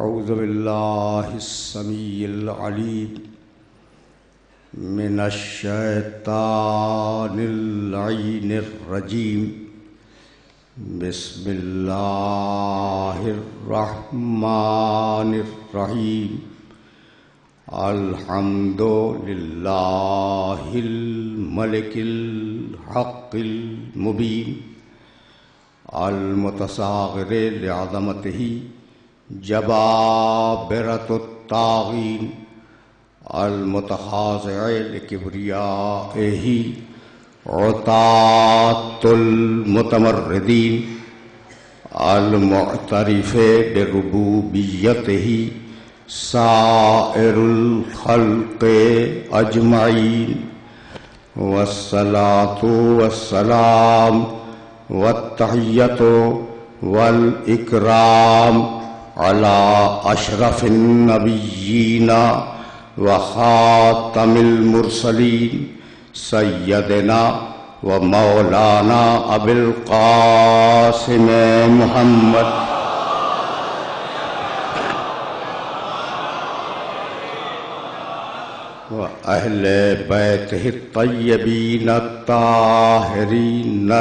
أعوذ بالله السميع العليم من الشيطان اللعين الرجيم بسم الله الرحمن الرحيم الحمد لله الملك الحق المبين المتصاغر لعظمته جبابرة الطاغين المتخاضع لكبريائه عتاة المتمردين المعترف بربوبيته سائر الخلق أجمعين والصلاة والسلام والتحية والإكرام على أشرف النبيين وخاتم المرسلين سيدنا ومولانا أبي القاسم محمد وأهل بيته الطيبين الطاهرين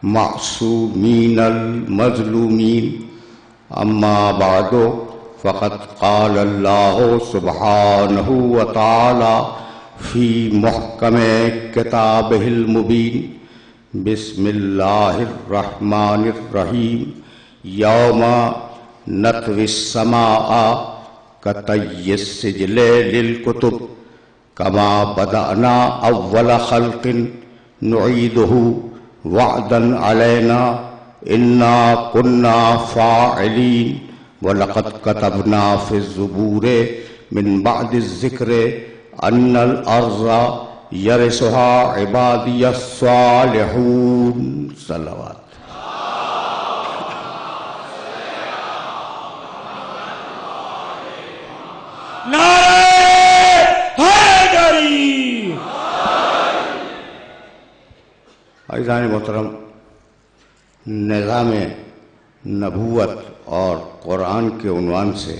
المعصومين المظلومين أما بعد فقد قال الله سبحانه وتعالى في محكم كتابه المبين بسم الله الرحمن الرحيم يوم نطوي السماء كطي السجل للكتب كما بدأنا أول خلق نعيده وعدا علينا إنا كنا فاعلين ولقد كتبنا في الزبور من بعد الذكر أن الأرض يرثها عبادي الصالحون صلوات عزیزان محترم، نظام نبوت اور قرآن کے عنوان سے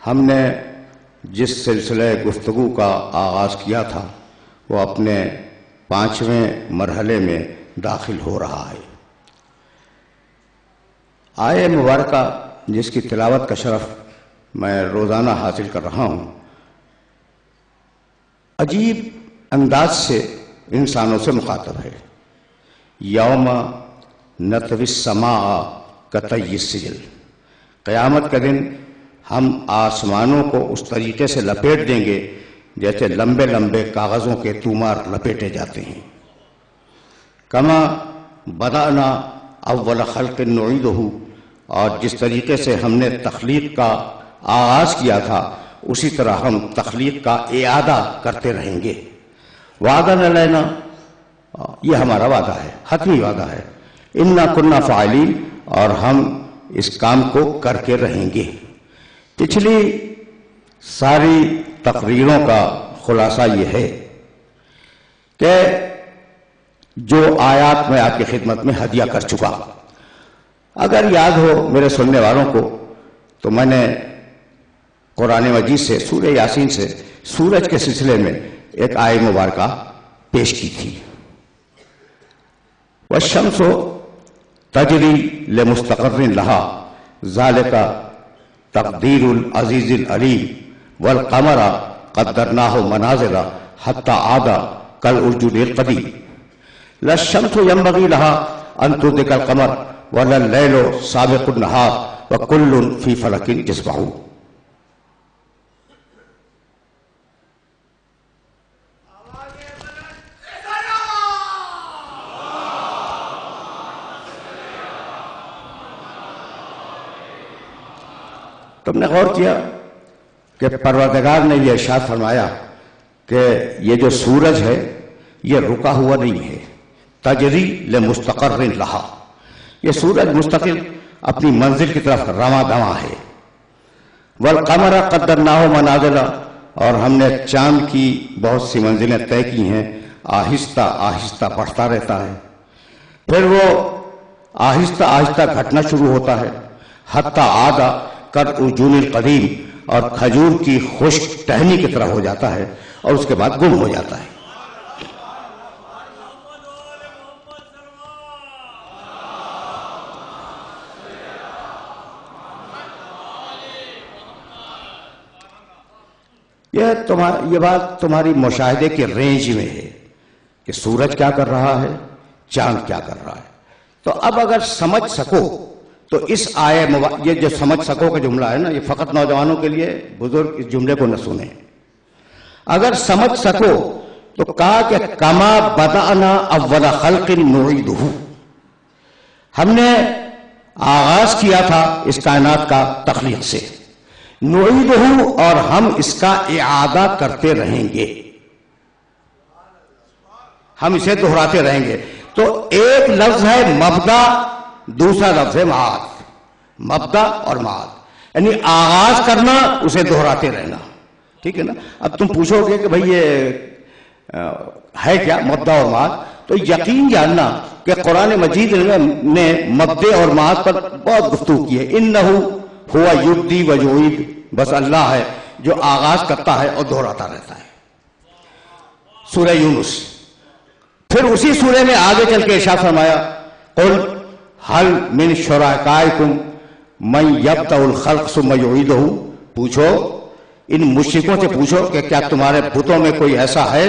ہم نے جس سلسلہ گفتگو کا آغاز کیا تھا وہ اپنے 5ویں مرحلے میں داخل ہو رہا ہے۔ آیہ مبارکہ جس کی تلاوت کا شرف میں روزانہ حاصل کر رہا ہوں، عجیب انداز سے انسانوں سے مخاطب ہے۔ یوم نطوی السماء کطی السجل، قیامت کا دن ہم آسمانوں کو اس طریقے سے لپیٹ دیں گے جیسے لمبے لمبے کاغذوں کے تومار لپیٹے جاتے ہیں۔ کما بدأنا اول خلق نعیدہ، اور جس طریقے سے ہم نے تخلیق کا آغاز کیا تھا اسی طرح ہم تخلیق کا اعادہ کرتے رہیں گے۔ وعدہ علینا، یہ ہمارا وعدہ ہے، حتمی وعدہ ہے۔ انا کنا فاعلین، اور ہم اس کام کو کر کے رہیں گے۔ پچھلی ساری تقریروں کا خلاصہ یہ ہے کہ جو آیات میں آپ کی خدمت میں ہدیہ کر چکا، اگر یاد ہو میرے سننے والوں کو تو میں نے قرآن مجید سے سورہ یاسین سے سورج کے سلسلے میں ایک آیہ مبارکہ پیش کی تھی۔ والشمس تجری لمستقر لها ذلك تقدیر العزیز العلیم والقمر قدرناه منازل حتى عاد كالعرجون القدیم لا الشمس ينبغي لها ان تدرك القمر ولا الليل سابق النهار وكل في فلك يسبحون۔ تم نے غور کیا کہ پروردگار نے یہ ارشاد فرمایا کہ یہ جو سورج ہے یہ رکا ہوا نہیں ہے، تجری لمستقر لہا، یہ سورج مستقل اپنی منزل کی طرف رواں دواں ہے۔ والقمر قدرناہ منازل، اور ہم نے چاند کی بہت سی منزلیں طے کی ہیں، آہستہ آہستہ بڑھتا رہتا ہے، پھر وہ آہستہ آہستہ گھٹنا شروع ہوتا ہے، حتی عاد، کر ارجون القدیم، اور کھجور کی خشک ٹہنی کی طرح ہو جاتا ہے اور اس کے بعد گم ہو جاتا ہے۔ یہ بات تمہاری مشاہدے کے رینج میں ہے کہ سورج کیا کر رہا ہے، چاند کیا کر رہا ہے۔ تو اب اگر سمجھ سکو تو اس یہ جو سمجھ سکو کا جملہ ہے نا، یہ فقط نوجوانوں کے لیے، بزرگ اس جملے کو نہ سنیں۔ اگر سمجھ سکو تو کہا کہ کما بدأنا اول خلق نعیدہ، ہم نے آغاز کیا تھا اس کائنات کا تخلیق سے، نعیدہ، اور ہم اس کا اعادہ کرتے رہیں گے، ہم اسے دہراتے رہیں گے۔ تو ایک لفظ ہے مبدا، دوسرا لفظ ہے معاد، مبدا اور معاد، یعنی آغاز کرنا، اسے دہراتے رہنا، ٹھیک ہے نا۔ اب تم پوچھو گے کہ بھئی یہ ہے کیا مبدا اور معاد، تو یقین جاننا کہ قرآن مجید نے مبدے اور معاد پر بہت گفتگو کی ہے۔ انہ ہوا یبدی و یعید، بس اللہ ہے جو آغاز کرتا ہے اور دہراتا رہتا ہے۔ سورہ یونس، پھر اسی سورہ میں آگے چل کے ارشاد فرمایا قل هل من شرکائکم من یبدأ الخلق ثم یعیدہ، پوچھو ان مشرکوں سے پوچھو کہ کیا تمہارے بتوں میں کوئی ایسا ہے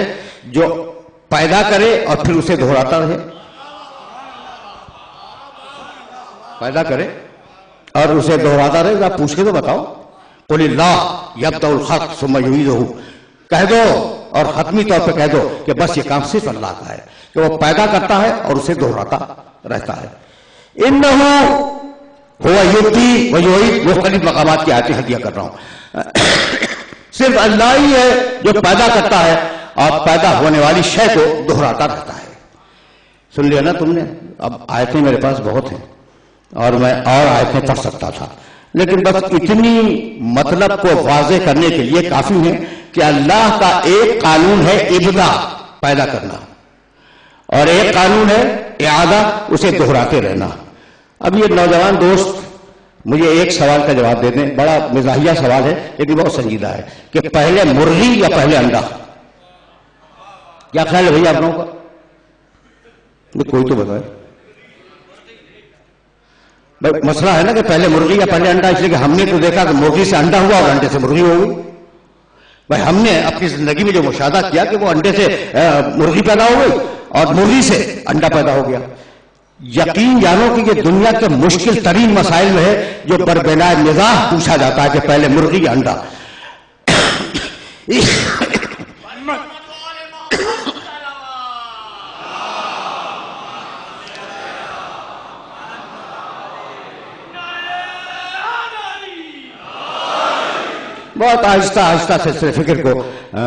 جو پیدا کرے اور پھر اسے دہراتا رہے، پیدا کرے اور اسے دہراتا رہے، آپ پوچھ کے تو بتاؤ۔ قل اللہ یبدأ الخلق ثم یعیدہ، کہہ دو اور حتمی طور پہ کہہ دو کہ بس یہ کام صرف اللہ کا ہے کہ وہ پیدا کرتا ہے اور اسے دہراتا رہتا ہے۔ انہ ہوا یبدی و یعید، مختلف مقامات کی آیتیں ہدیہ کر رہا ہوں۔ صرف اللہ ہی ہے جو پیدا کرتا ہے اور پیدا ہونے والی شے کو دہراتا رہتا ہے۔ سن لیا نا تم نے؟ اب آیتیں میرے پاس بہت ہیں اور میں اور آیتیں پڑھ سکتا تھا، لیکن بس اتنی مطلب کو واضح کرنے کے لیے کافی ہے کہ اللہ کا ایک قانون ہے ابدا، پیدا کرنا، اور ایک قانون ہے اعادہ، اسے دہراتے رہنا۔ اب یہ نوجوان دوست مجھے ایک سوال کا جواب دے دیں، بڑا مزاحیہ سوال ہے لیکن بہت سنجیدہ ہے، کہ پہلے مرغی یا پہلے انڈا؟ کیا خیال ہے بھائی آپ لوگوں کا؟ کوئی تو بتائے۔ مسئلہ ہے نا کہ پہلے مرغی یا پہلے انڈا، اس لیے کہ ہم نے تو دیکھا کہ مرغی سے انڈا ہوا اور انڈے سے مرغی ہو گئی۔ بھائی ہم نے اپنی زندگی میں جو مشاہدہ کیا کہ وہ انڈے سے مرغی پیدا ہو گئی اور مرغی سے انڈا پیدا ہو گیا۔ یقین جانو کہ یہ دنیا کے مشکل ترین مسائل میں ہے جو بربنائے مزاح پوچھا جاتا ہے کہ پہلے مرغی یا انڈا۔ بہت آہستہ آہستہ سلسلے فکر کو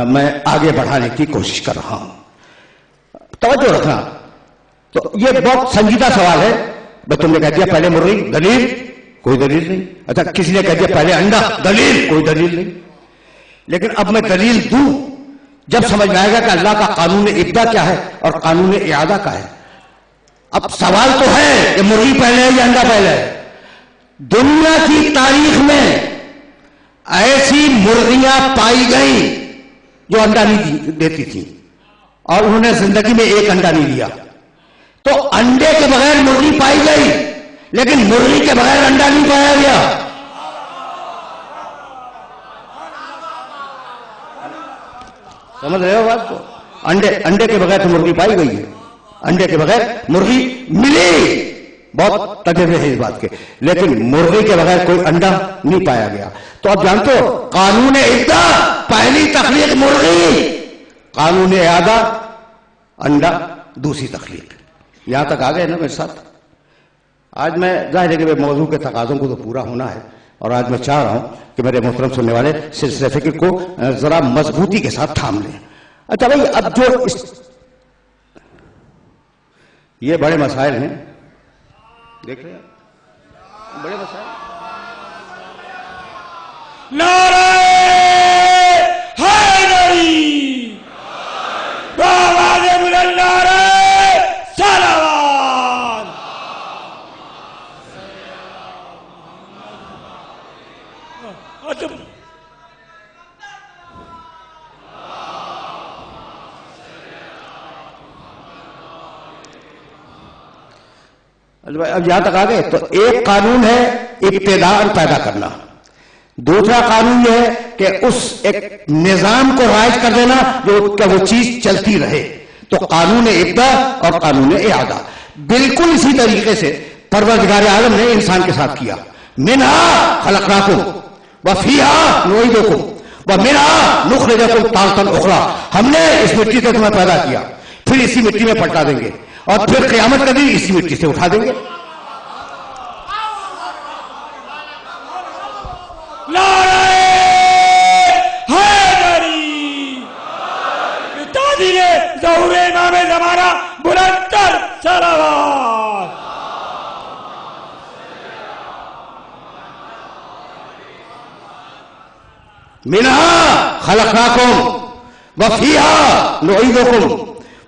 میں آگے بڑھانے کی کوشش کر رہا ہوں، توجہ رکھنا۔ تو یہ بہت سنجیدہ سوال ہے۔ بھائی تم نے کہہ دیا پہلے مرغی، دلیل؟ کوئی دلیل نہیں۔ اچھا کسی نے کہہ دیا پہلے انڈا، دلیل؟ کوئی دلیل نہیں۔ لیکن اب میں دلیل دوں جب سمجھ میں آئے گا کہ اللہ کا قانون ابدا کیا ہے اور قانون اعادہ کا ہے۔ اب سوال تو ہے کہ مرغی پہلے ہے یا انڈا پہلے ہے؟ دنیا کی تاریخ میں ایسی مرغیاں پائی گئیں جو انڈا نہیں دیتی تھی اور انہوں نے زندگی میں ایک انڈا نہیں دیا۔ تو انڈے کے بغیر مرغی پائی گئی لیکن مرغی کے بغیر انڈا نہیں پایا گیا۔ سمجھ رہے ہو بات کو؟ انڈے کے بغیر تو مرغی پائی گئی ہے، انڈے کے بغیر مرغی ملی، بہت تجربے ہیں اس بات کے، لیکن مرغی کے بغیر کوئی انڈا نہیں پایا گیا۔ تو اب جانتے ہو قانون ابدا پہلی تخلیق مرغی، قانون اعادہ انڈا دوسری تخلیق۔ یہاں تک آ گئے نا میرے ساتھ؟ آج میں ظاہر ہے کہ موضوع کے تقاضوں کو تو پورا ہونا ہے، اور آج میں چاہ رہا ہوں کہ میرے محترم سننے والے سلسلہ فکر کو ذرا مضبوطی کے ساتھ تھام لیں۔ اچھا بھائی اب جو یہ بڑے مسائل ہیں، دیکھ رہے ہیں بڑے مسائل۔ نعرہ حیدری، بآواز بلند نعرہ صلوات۔ اب یہاں تک آ گئے. تو ایک قانون ہے ابتداءً پیدا کرنا, دوسرا قانون یہ ہے کہ اس ایک نظام کو رائج کر دینا جو کہ وہ چیز چلتی رہے. تو قانون ابدا اور قانون اعادہ بالکل اسی طریقے سے پروردگار عالم نے انسان کے ساتھ کیا. منہا خلقناکم وفیہا نعیدکم ومنہا نخرجکم تارۃ اخری. ہم نے اس مٹی سے تمہیں پیدا کیا, پھر اسی مٹی میں پلٹا دیں گے, اور پھر قیامت کا دن اسی مٹی سے اٹھا دیں گے. ظہور امام زمانہ بلند تر صلوات. منہا خلقناکم وفیہا نعیدکم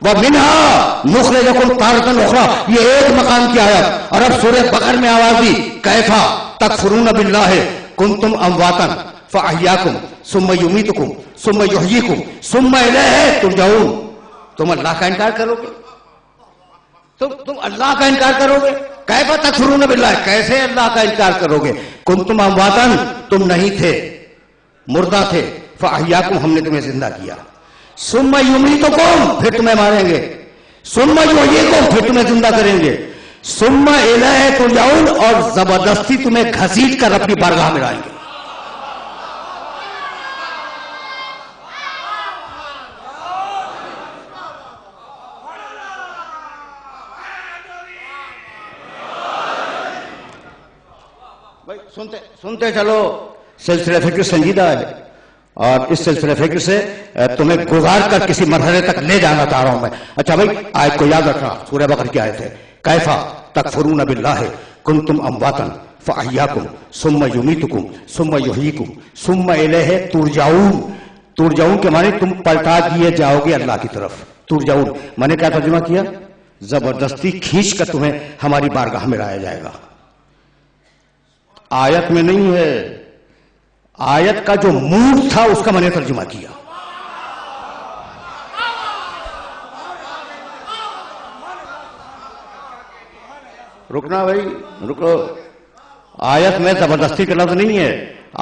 ومنہا نخرجکم تارۃ اخری. یہ ایک مقام کی آیت. اور اب سورہ بقرہ میں آواز دی کیفا تکفرون باللہ کنتم امواتا فاحیاکم ثم یمیتکم ثم یحییکم ثم الیہ ترجعون. تم اللہ کا انکار کرو گے, تم اللہ کا انکار کرو گے. کیفا تکفرون باللہ, کیسے اللہ کا انکار کرو گے. کنتم امواتا, تم نہیں تھے, مردہ تھے. فاحیاکم, ہم نے تمہیں زندہ کیا. ثم یمیتکم, پھر تمہیں ماریں گے. ثم یحییکم, پھر تمہیں زندہ کریں گے. ثم الیہ ترجعون, اور زبردستی تمہیں گھسیٹ کر اپنی بارگاہ میں لائیں گے. سنتے چلو, سلسلہ فکر سنجیدہ ہے, اور اس سلسلہ فکر سے تمہیں گزار کر کسی مرحلے تک لے جانا چاہ رہا ہوں میں. اچھا بھائی, آیت کو یاد رکھنا, سورہ بقرہ کی آیت ہے. کیفا تکفرون باللہ کنتم امواتا فاحیاکم ثم یمیتکم ثم یحییکم ثم الیہ ترجعون. ترجعون کے معنی تم پلٹا دیے جاؤ گے اللہ کی طرف. ترجعون میں نے کیا ترجمہ کیا؟ زبردستی کھینچ کر تمہیں ہماری بارگاہ میں لایا جائے گا. آیت میں نہیں ہے, آیت کا جو موڈ تھا اس کا میں نے ترجمہ کیا. رکنا بھائی, رکو. آیت میں زبردستی کا لفظ نہیں ہے.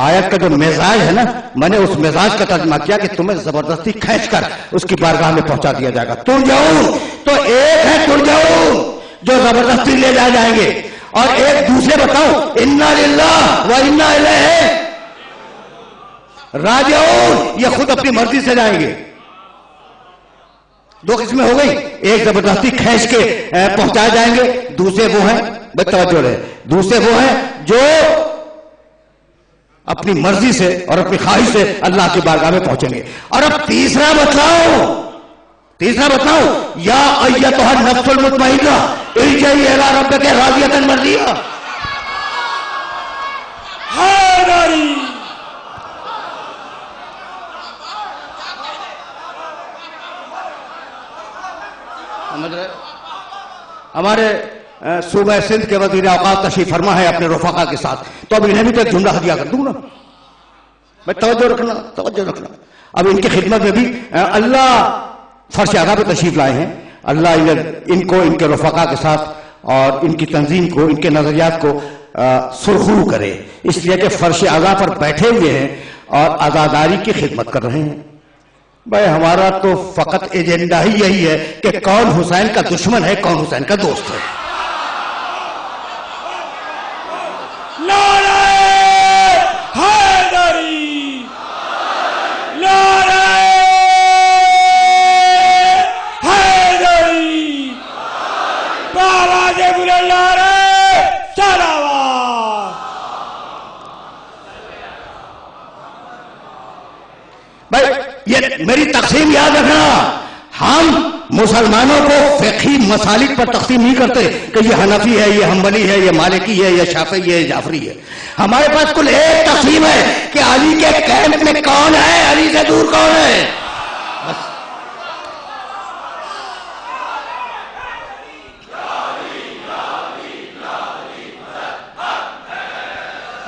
آیت کا جو مزاج ہے نا, میں نے اس مزاج کا ترجمہ کیا کہ تمہیں زبردستی کھینچ کر اس کی بارگاہ میں پہنچا دیا جائے گا. ترجعون تو ایک ہے, ترجعون جو زبردستی لے جائیں گے, اور ایک دوسرے بتاؤ انا للہ و انا الیہ راجعون, یہ خود اپنی مرضی سے جائیں گے. دو قسمیں ہو گئی, ایک زبردستی کھینچ کے پہنچائے جائیں گے, دوسرے وہ ہیں, بس توجہ رہے, دوسرے وہ ہیں جو اپنی مرضی سے اور اپنی خواہش سے اللہ کی بارگاہ میں پہنچیں گے. اور اب تیسرا بتلاؤ, یا ایتھا النفس المطمئنہ ارجعی الی ربک راضیۃ مرضیہ. حیدری ہمارے صوبہ سندھ کے وزیر اوقاف تشریف فرما ہے اپنے رفقا کے ساتھ, تو اب انہیں بھی تو ایک جملہ ہدیہ کر دوں نا. میں توجہ رکھنا. اب ان کی خدمت میں بھی اللہ فرش اعلیٰ پہ تشریف لائے ہیں. اللہ ان کو ان کے رفقا کے ساتھ اور ان کی تنظیم کو, ان کے نظریات کو سرخرو کرے, اس لیے کہ فرش اعلیٰ پر بیٹھے ہوئے ہیں اور عزاداری کی خدمت کر رہے ہیں. بھائی ہمارا تو فقط ایجنڈا ہی یہی ہے کہ کون حسین کا دشمن ہے, کون حسین کا دوست ہے. نعرہ حیدری, نعرہ حیدری, بآواز بلند نعرہ صلوات. بھائی یہ میری تقسیم یاد رکھنا, ہم مسلمانوں کو فقہی مسالک پر تقسیم نہیں کرتے کہ یہ حنفی ہے, یہ حنبلی ہے, یہ مالکی ہے, یہ شافعی ہے, یہ جعفری ہے. ہمارے پاس کل ایک تقسیم ہے کہ علی کے کیمپ میں کون ہے, علی سے دور کون ہے. بس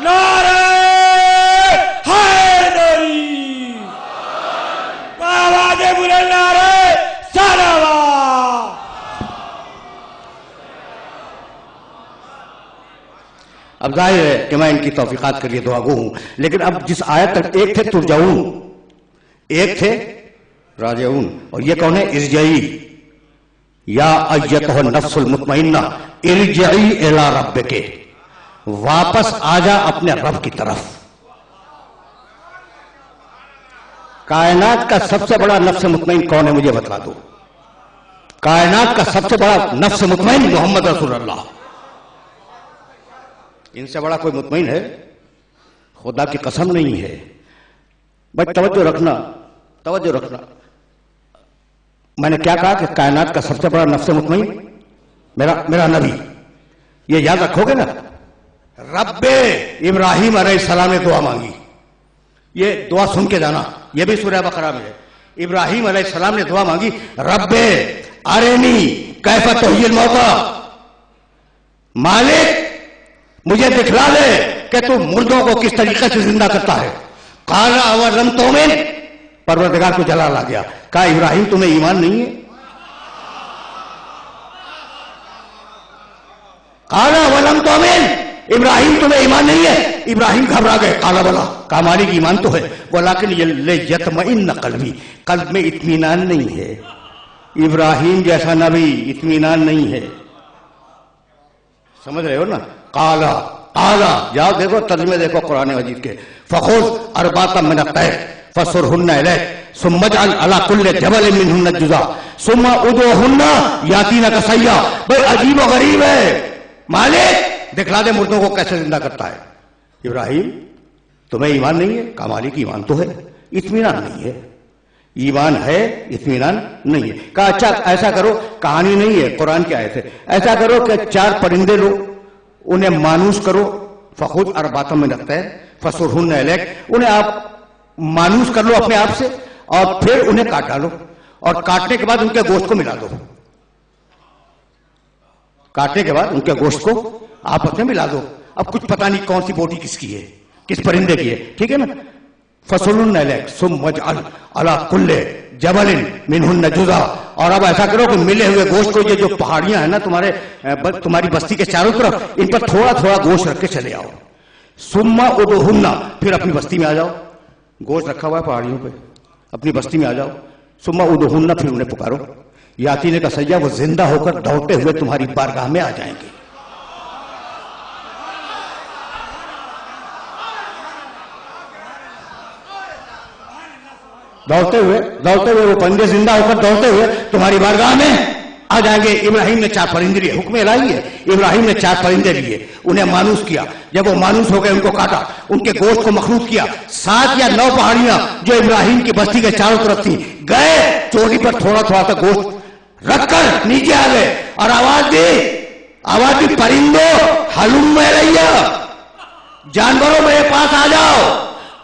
نعرہ حیدری, بآواز بلند نعرہ صلوات. اب ظاہر ہے کہ میں ان کی توفیقات کے لیے دعا گو ہوں، لیکن اب جس آیت تک ایک تھے ترجعون، ایک تھے راجعون، اور یہ کون ہے؟ ارجعی یا ایتھا النفس المطمئنہ ارجعی الی ربک، واپس آ جا اپنے رب کی طرف۔ کائنات کا سب سے بڑا نفس مطمئن کون ہے؟ مجھے بتلا دو۔ کائنات کا سب سے بڑا نفس مطمئن محمد رسول اللہ۔ ان سے بڑا کوئی مطمئن ہے؟ خدا کی قسم نہیں ہے۔ بھائی توجہ رکھنا، توجہ رکھنا، میں نے کیا کہا کہ کائنات کا سب سے بڑا نفس مطمئن میرا نبی۔ یہ یاد رکھو گے نا؟ رب ابراہیم علیہ السلام نے دعا مانگی، یہ دعا سن کے جانا، یہ بھی سورہ بقرہ میں ہے۔ ابراہیم علیہ السلام نے دعا مانگی، رب ارنی کیف تحیی الموتی، مالک مجھے دکھلا دے کہ تو مردوں کو کس طریقے سے زندہ کرتا ہے۔ قال اولم تؤمن، پروردگار کو جلال آ گیا، کہا ابراہیم تمہیں ایمان نہیں ہے؟ قال اولم تؤمن، ابراہیم تمہیں ایمان نہیں ہے؟ ابراہیم گھبرا گئے، قال بلا، کہا مالک ایمان تو ہے، ولکن لیطمئن قلبی، قلب میں اطمینان نہیں ہے۔ ابراہیم جیسا نبی اطمینان نہیں ہے، سمجھ رہے ہو نا؟ قالا قالا، جاؤ دیکھو ترجمے دیکھو قرآن مجید کے، فخذ اربعۃ من الطیر فصرہن الیک ثم اجعل علی کل جبل منہن جزءا ثم ادعوہن یاتینک سعیا۔ بھائی عجیب و غریب ہے، مالک دکھلا دے مردوں کو کیسے زندہ کرتا ہے۔ ابراہیم تمہیں ایمان نہیں ہے؟ کہا مالک ایمان تو ہے، اطمینان نہیں ہے۔ ایمان ہے، اطمینان نہیں ہے۔ کہا اچھا ایسا کرو، کہانی نہیں ہے، قرآن کی آیت ہے، ایسا کرو کہ 4 پرندے لو، انہیں مانوس کرو، فخذ اربعۃ من الطیر فصرہن الیک، انہیں آپ مانوس کر لو اپنے آپ سے، اور پھر انہیں کاٹ ڈالو، اور کاٹنے کے بعد ان کے گوشت کو ملا دو، کاٹنے کے بعد ان کے گوشت کو آپس میں ملا دو۔ اب کچھ پتہ نہیں کون سی بوٹی کس کی ہے، کس پرندے کی ہے، ٹھیک ہے نا؟ فصرہن الیک ثم اجعل علی کل جبل منہن جزءا، اور اب ایسا کرو کہ ملے ہوئے گوشت کو، یہ جو پہاڑیاں ہیں نا تمہاری بستی کے چاروں طرف، ان پر تھوڑا تھوڑا گوشت رکھ کے چلے آؤ، ثم ادعوہن، پھر اپنی بستی میں آ جاؤ، گوشت رکھا ہوا ہے پہاڑیوں پہ، اپنی بستی میں آ جاؤ، ثم ادعوہن، پھر انہیں پکارو، یاتینک سعیا، وہ زندہ ہو کر دوڑتے ہوئے تمہاری بارگاہ میں آ جائیں گے۔ دوڑتے ہوئے وہ پرندے زندہ ہو کر دوڑتے ہوئے تمہاری بارگاہ میں آ جائیں گے۔ ابراہیم نے 4 پرندے لیے، حکم الہی ہے، ابراہیم نے 4 پرندے لیے، انہیں مانوس کیا، جب وہ مانوس ہو گئے ان کو کاٹا، ان کے گوشت کو مخلوط کیا، 7 یا 9 پہاڑیاں جو ابراہیم کی بستی کے چاروں طرف تھیں، گئے چوٹی پر تھوڑا تھوڑا سا گوشت رکھ کر نیچے آ گئے، اور آواز دی پرندوں ہلم الیہ، جانوروں میرے پاس آ جاؤ۔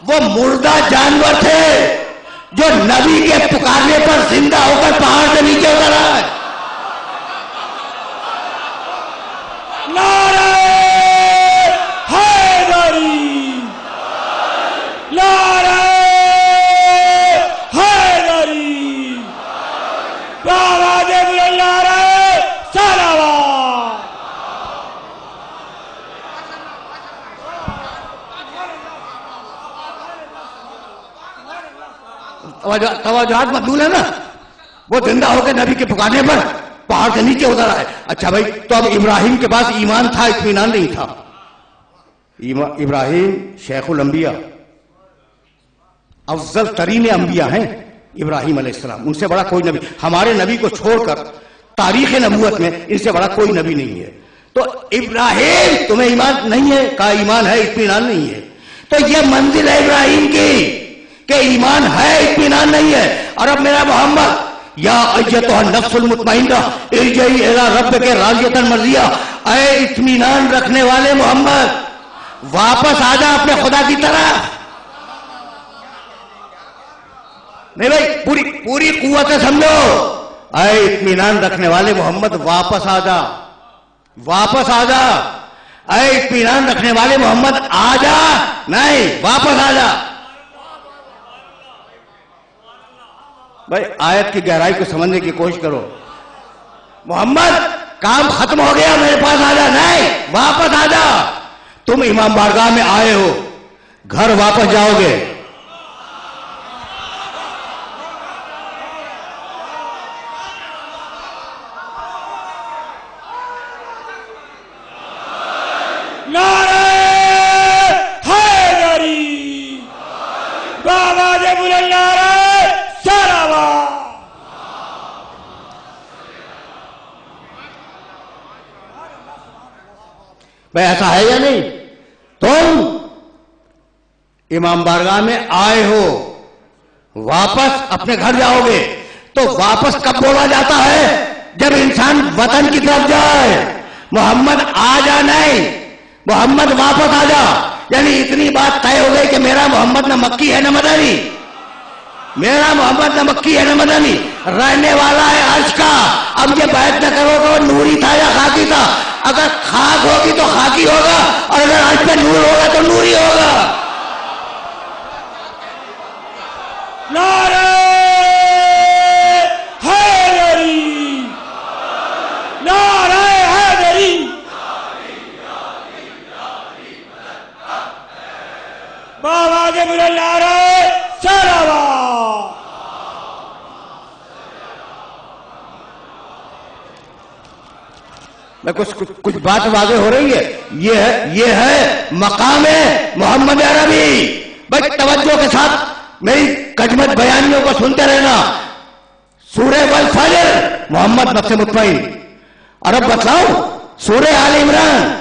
وہ مردہ جانور تھے جو نبی کے پکارنے پر زندہ ہو کر پہاڑ سے نیچے اتر رہا ہے۔ نعرہ حیدری، نعرہ حیدری، بابا دے بلند نعرہ صلوات۔ توجہات مقبول ہے نا؟ وہ زندہ ہو کے نبی کے پکارنے پر پہاڑ سے نیچے اتر آئے۔ اچھا بھائی، تو اب ابراہیم کے پاس ایمان تھا، اطمینان نہیں تھا۔ ابراہیم شیخ الانبیاء، افضل ترین انبیاء ہیں ابراہیم علیہ السلام، ان سے بڑا کوئی نبی، ہمارے نبی کو چھوڑ کر تاریخ نبوت میں ان سے بڑا کوئی نبی نہیں ہے۔ تو ابراہیم تمہیں ایمان نہیں ہے؟ کہا ایمان ہے، اطمینان نہیں ہے۔ تو یہ منزل ہے ابراہیم کی کہ ایمان ہے، اطمینان نہیں ہے۔ اور اب میرا محمد، یا ایتھا النفس المطمئنہ ارجعی الی ربک راضیۃ مرضیہ، اے اطمینان رکھنے والے محمد، واپس آ جا اپنے خدا کی طرف۔ نہیں بھائی، پوری قوت سے سمجھو، اے اطمینان رکھنے والے محمد واپس آ جا، واپس آ جا، اے اطمینان رکھنے والے محمد آ جا، نہیں واپس آ جا۔ بھائی آیت کی گہرائی کو سمجھنے کی کوشش کرو۔ محمد کام ختم ہو گیا، میرے پاس آ جا، نہیں واپس آ جا۔ تم امام بارگاہ میں آئے ہو، گھر واپس جاؤ گے. نعرہ حیدری، بابا دے بلند نعرہ سلوات. بھئی ایسا ہے یا نہیں؟ تم امام بارگاہ میں آئے ہو، واپس اپنے گھر جاؤ گے. تو واپس کب بولا جاتا ہے؟ جب انسان وطن کی طرف جائے. محمد آ جا نہیں، محمد واپس آ جا. یعنی اتنی بات طے ہو گئی کہ میرا محمد نہ مکی ہے نہ مدنی، میرا محمد نہ مکی ہے نہ مدنی، رہنے والا ہے عرش کا. اب یہ بیعت نہ کرو کہ وہ نوری تھا یا خاکی تھا. اگر خاک ہوگی تو خاکی ہوگا، اور اگر عرش پہ نور ہوگا تو نوری ہوگا. نعرہ حیدری، نعرہ حیدری، بابا دے بلند نعرہ سلوات. میں کچھ بات واضح ہو رہی ہے. یہ ہے مقام محمد عربی. بھائی توجہ کے ساتھ میری کجمت بیانیوں کو سنتے رہنا. سورہ والفجر محمد نفس مطمئن. اور اب بتلاؤ سورہ آل عمران،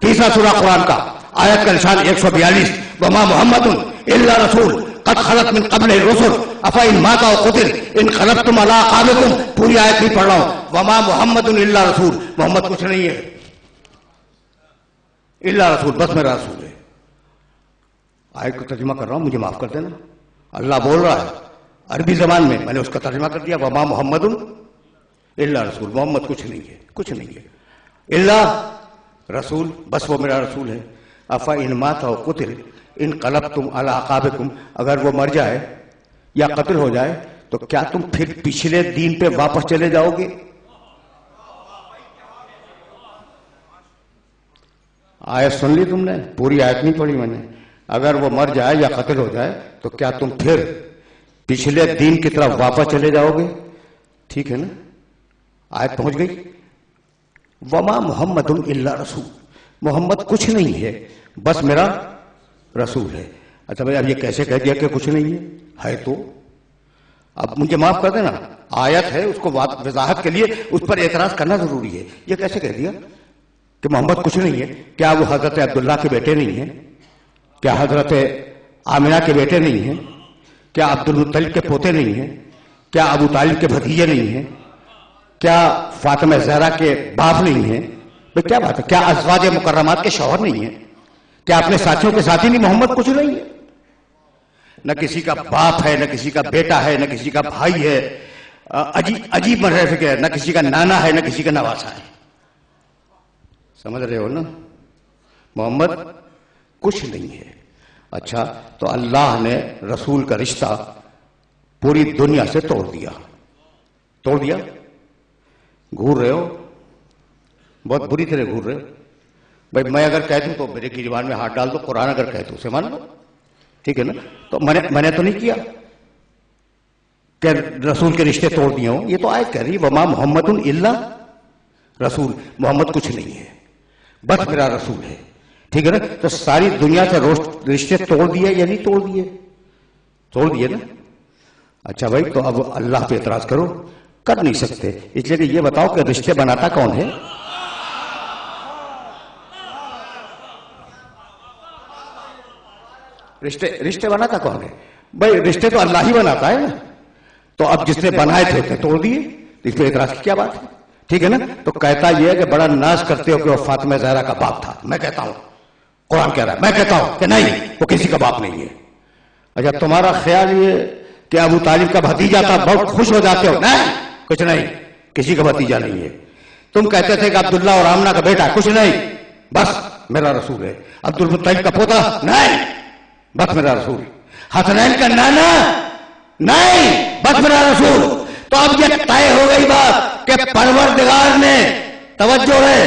تیسرا سورہ قرآن کا، آیت کا نشان 142. وما محمد الا رسول قد خلت من قبل الرسل افإن مات أو قتل انقلبتم على أعقابكم. پوری آیت نہیں پڑھ رہا ہوں. وما محمد الا رسول، محمد کچھ نہیں ہے، الا رسول، بس میرا رسول ہے. آیت کو ترجمہ کر رہا ہوں، مجھے معاف کر دینا. اللہ بول رہا ہے عربی زبان میں، میں نے اس کا ترجمہ کر دیا. وما محمد الا رسول، محمد کچھ نہیں ہے، کچھ نہیں ہے. الا رسول، بس وہ میرا رسول ہے. افإن مات أو قتل انقلبتم على أعقابكم، اگر وہ مر جائے یا قتل ہو جائے تو کیا تم پھر پچھلے دین پہ واپس چلے جاؤ گے؟ آیت سن لی تم نے؟ پوری آیت نہیں پڑھی میں نے. اگر وہ مر جائے یا قتل ہو جائے تو کیا تم پھر پچھلے دین کی طرف واپس چلے جاؤ گے؟ ٹھیک ہے نا؟ آیت پہنچ گئی. وما محمد الا رسول، محمد کچھ نہیں ہے، بس میرا رسول ہے. اچھا بھائی اب یہ کیسے کہہ دیا کہ کچھ نہیں ہے تو اب مجھے معاف کر دینا. آیت ہے، اس کو وضاحت کے لیے اس پر اعتراض کرنا ضروری ہے. یہ کیسے کہہ دیا کہ محمد کچھ نہیں ہے؟ کیا وہ حضرت عبداللہ کے بیٹے نہیں ہیں؟ کیا حضرت آمنہ کے بیٹے نہیں ہیں؟ کیا عبد المطلب کے پوتے نہیں ہیں؟ کیا ابو طالب کے بھتیجے نہیں ہیں؟ کیا فاطمہ زہرا کے باپ نہیں ہیں؟ بھئی کیا بات ہے؟ کیا ازواج مکرمات کے شوہر نہیں ہیں؟ کیا اپنے ساتھیوں کے ساتھی نہیں؟ محمد کچھ نہیں ہے. نہ کسی کا باپ ہے، نہ کسی کا بیٹا ہے، نہ کسی کا بھائی ہے. عجیب مرحلے ہے. نہ کسی کا نانا ہے، نہ کسی کا نواسا ہے. سمجھ رہے ہو نا؟ محمد کچھ نہیں ہے. اچھا تو اللہ نے رسول کا رشتہ پوری دنیا سے توڑ دیا. توڑ دیا. گھور رہے ہو، بہت بری طرح گھور رہے ہو. بھائی میں اگر کہہ دوں تو میرے کی زبان میں ہاتھ ڈال دو، قرآن اگر کہہ دوں اسے مان لو. ٹھیک ہے نا؟ تو میں نے تو نہیں کیا کہ رسول کے رشتے توڑ دیے ہوں. یہ تو آیت کہہ رہی وما محمد الا رسول، محمد کچھ نہیں ہے، بس میرا رسول ہے. ٹھیک ہے نا؟ تو ساری دنیا سے رشتے توڑ دیے یا نہیں توڑ دیے؟ توڑ دیے نا. اچھا بھائی تو اب اللہ پہ اعتراض کرو؟ کر نہیں سکتے. اس لیے کہ یہ بتاؤ کہ رشتے بناتا کون ہے؟ رشتے بناتا کون ہے؟ بھائی رشتے تو اللہ ہی بناتا ہے نا. تو اب جس نے بنائے تھے اسے توڑ دیے، اس پہ اعتراض کی کیا بات ہے؟ ٹھیک ہے نا؟ تو کہتا یہ ہے کہ بڑا ناز کرتے ہو کہ وہ فاطمہ زہرا کا باپ تھا. میں کہتا ہوں قرآن کہہ رہا ہے، میں کہتا ہوں کہ نہیں، وہ کسی کا باپ نہیں ہے. اچھا تمہارا خیال یہ کہ ابو طالب کا بھتیجا تھا، بہت خوش ہو جاتے ہو. نہیں، کچھ نہیں، کسی کا بھتیجا نہیں ہے. تم کہتے تھے کہ عبداللہ اور آمنہ کا بیٹا، کچھ نہیں، بس میرا رسول ہے. عبد المطلب کا پوتا، نہیں، بس میرا رسول. حسنین کا نانا، نہیں، بس میرا رسول. تو اب یہ طے ہو گئی بات کہ پروردگار نے، توجہ ہے،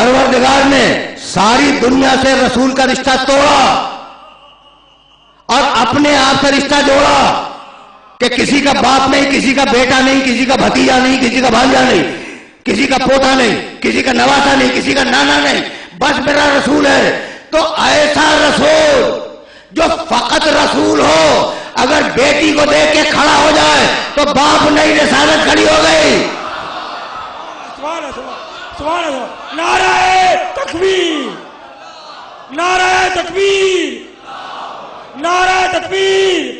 پروردگار نے ساری دنیا سے رسول کا رشتہ توڑا اور اپنے آپ سے رشتہ جوڑا کہ کسی کا باپ نہیں، کسی کا بیٹا نہیں، کسی کا بھتیجا نہیں، کسی کا بھانجا نہیں، کسی کا پوتا نہیں، کسی کا نواسا نہیں، کسی کا نانا نہیں، بس میرا رسول ہے۔ تو ایسا رسول جو فقط رسول ہو، اگر بیٹی کو دیکھ کے کھڑا ہو جائے تو باپ نہیں، رسالت کھڑی ہو گئی۔ سبحان اللہ، سبحان اللہ، نعرہ تکبیر، نعرہ تکبیر، نعرہ تکبیر،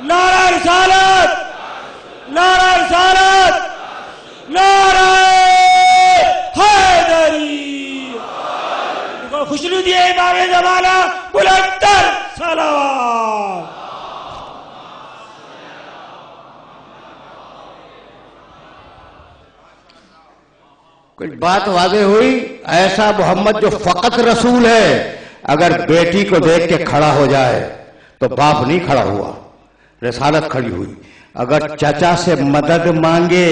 نعرہ رسالت، نعرہ رسالت، نعرہ حیدری۔ خوشنو دیے امام زمانہ، بلند تر صلوات۔ کچھ بات واضح ہوئی؟ ایسا محمد جو فقط رسول ہے، اگر بیٹی کو دیکھ کے کھڑا ہو جائے تو باپ نہیں کھڑا ہوا، رسالت کھڑی ہوئی۔ اگر چچا سے مدد مانگے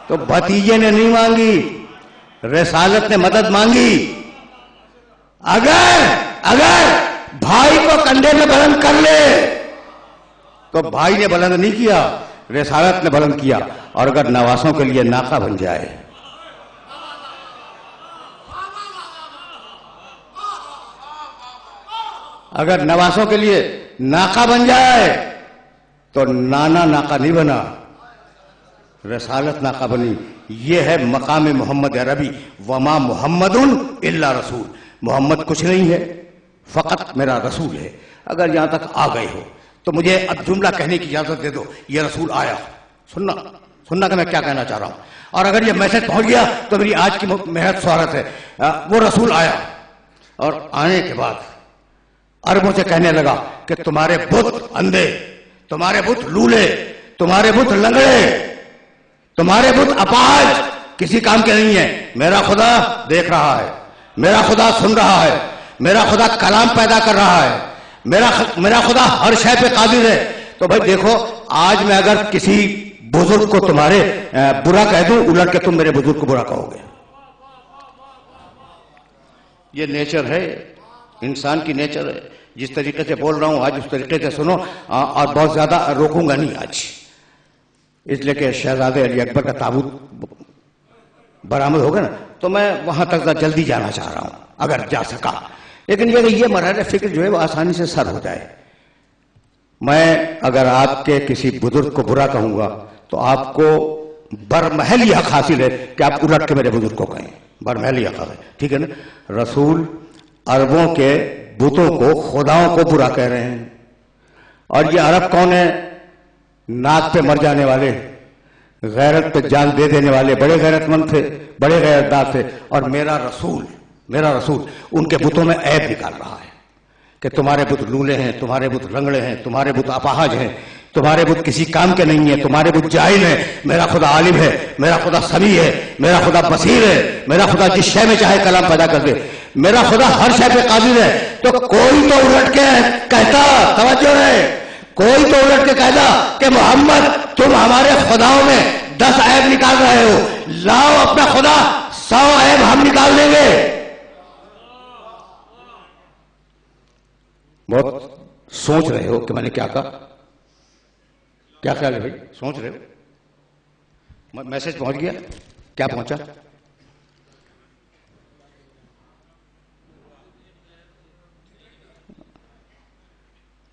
تو بھتیجے نے نہیں مانگی، رسالت نے مدد مانگی۔ اگر بھائی کو کندھے میں بلند کر لے تو بھائی نے بلند نہیں کیا، رسالت نے بلند کیا۔ اور اگر نواسوں کے لیے ناقہ بن جائے، اگر نواسوں کے لیے ناقہ بن جائے تو نانا ناقہ نہیں بنا، رسالت ناقہ بنی۔ یہ ہے مقام محمد عربی، وما محمد الا رسول۔ محمد کچھ نہیں ہے، فقط میرا رسول ہے۔ اگر یہاں تک آ گئے ہو تو مجھے اب جملہ کہنے کی اجازت دے دو، یہ رسول آیا۔ سننا کہ میں کیا کہنا چاہ رہا ہوں۔ اور اگر یہ میسج پہنچ گیا تو میری آج کی محنت سوارت ہے۔ وہ رسول آیا اور آنے کے بعد عربوں سے کہنے لگا کہ تمہارے بت اندھے، تمہارے بت لولے، تمہارے بت لنگڑے، تمہارے بت اپاہج کسی کام کے نہیں ہیں۔ میرا خدا دیکھ رہا ہے، میرا خدا سن رہا ہے، میرا خدا کلام پیدا کر رہا ہے، میرا خدا ہر شے پہ قادر ہے۔ تو بھائی دیکھو، آج میں اگر کسی بزرگ کو تمہارے برا کہہ دوں، الٹ کے تم میرے بزرگ کو برا کہو گے۔ یہ نیچر ہے، انسان کی نیچر ہے۔ جس طریقے سے بول رہا ہوں آج اس طریقے سے سنو، اور بہت زیادہ روکوں گا نہیں آج، اس لیے کہ شہزادے علی اکبر کا تابوت برآمد ہوگا نا، تو میں وہاں تک جلدی جانا چاہ رہا ہوں اگر جا سکا۔ لیکن یہ مرحلہ فکر جو ہے وہ آسانی سے سر ہو جائے۔ میں اگر آپ کے کسی بزرگ کو برا کہوں گا تو آپ کو برمحل یہ حق حاصل ہے کہ آپ الٹ کے میرے بزرگ کو کہیں، برمحل یہ حق ہے، ٹھیک ہے نا؟ رسول عربوں کے بتوں کو، خداؤں کو برا کہہ رہے ہیں۔ اور یہ عرب کون ہے؟ ناک پہ مر جانے والے، غیرت پہ جان دے دینے والے، بڑے غیرت مند تھے، بڑے غیرتدار تھے۔ اور میرا رسول ان کے بتوں میں عیب نکال رہا ہے کہ تمہارے بت لولے ہیں، تمہارے بت لنگڑے ہیں، تمہارے بت اپاہج ہیں، تمہارے بت کسی کام کے نہیں ہیں، تمہارے بت جاہل ہیں۔ میرا خدا عالم ہے، میرا خدا سمیع ہے، میرا خدا بصیر ہے، میرا خدا جس شے میں چاہے کلام پیدا کر دے، میرا خدا ہر شے پہ قادر ہے۔ تو کوئی تو الٹ کے کہتا، توجہ ہے، کوئی تو الٹ کے کہتا کہ محمد تم ہمارے خداؤں میں 10 عیب نکال رہے ہو، لاؤ اپنا خدا 100 عیب ہم نکال دیں گے۔ بہت سوچ رہے ہو کہ میں نے کیا کہا؟ کیا خیال ہے بھائی؟ سوچ رہے ہو؟ میسج پہنچ گیا؟ کیا پہنچا؟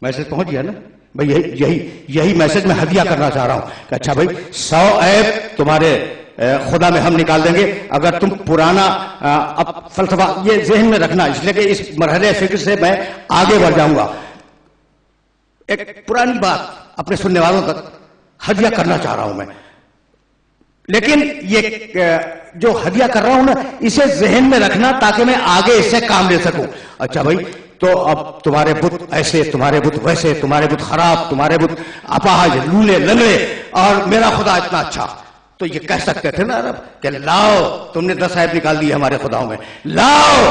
میسج پہنچ گیا نا بھائی؟ یہی میسج میں ہدیہ کرنا چاہ رہا ہوں کہ اچھا بھائی 100 عیب تمہارے خدا میں ہم نکال دیں گے اگر تم پرانا اب فلسفہ یہ ذہن میں رکھنا، اس لیے کہ اس مرحلے فکر سے میں آگے بڑھ جاؤں گا۔ ایک پرانی بات اپنے سننے والوں تک ہدیہ کرنا چاہ رہا ہوں میں، لیکن یہ جو ہدیہ کر رہا ہوں نا، اسے ذہن میں رکھنا تاکہ میں آگے اس سے کام لے سکوں۔ اچھا بھائی، تو اب تمہارے بت ایسے، تمہارے بت ویسے، تمہارے بت خراب، تمہارے بت اپاہج، لولے لنگڑے، اور میرا خدا اتنا اچھا، تو یہ کہہ سکتے تھے نا عرب کہ لاؤ، تم نے 10 عیب نکال دیے ہمارے خداؤں میں، لاؤ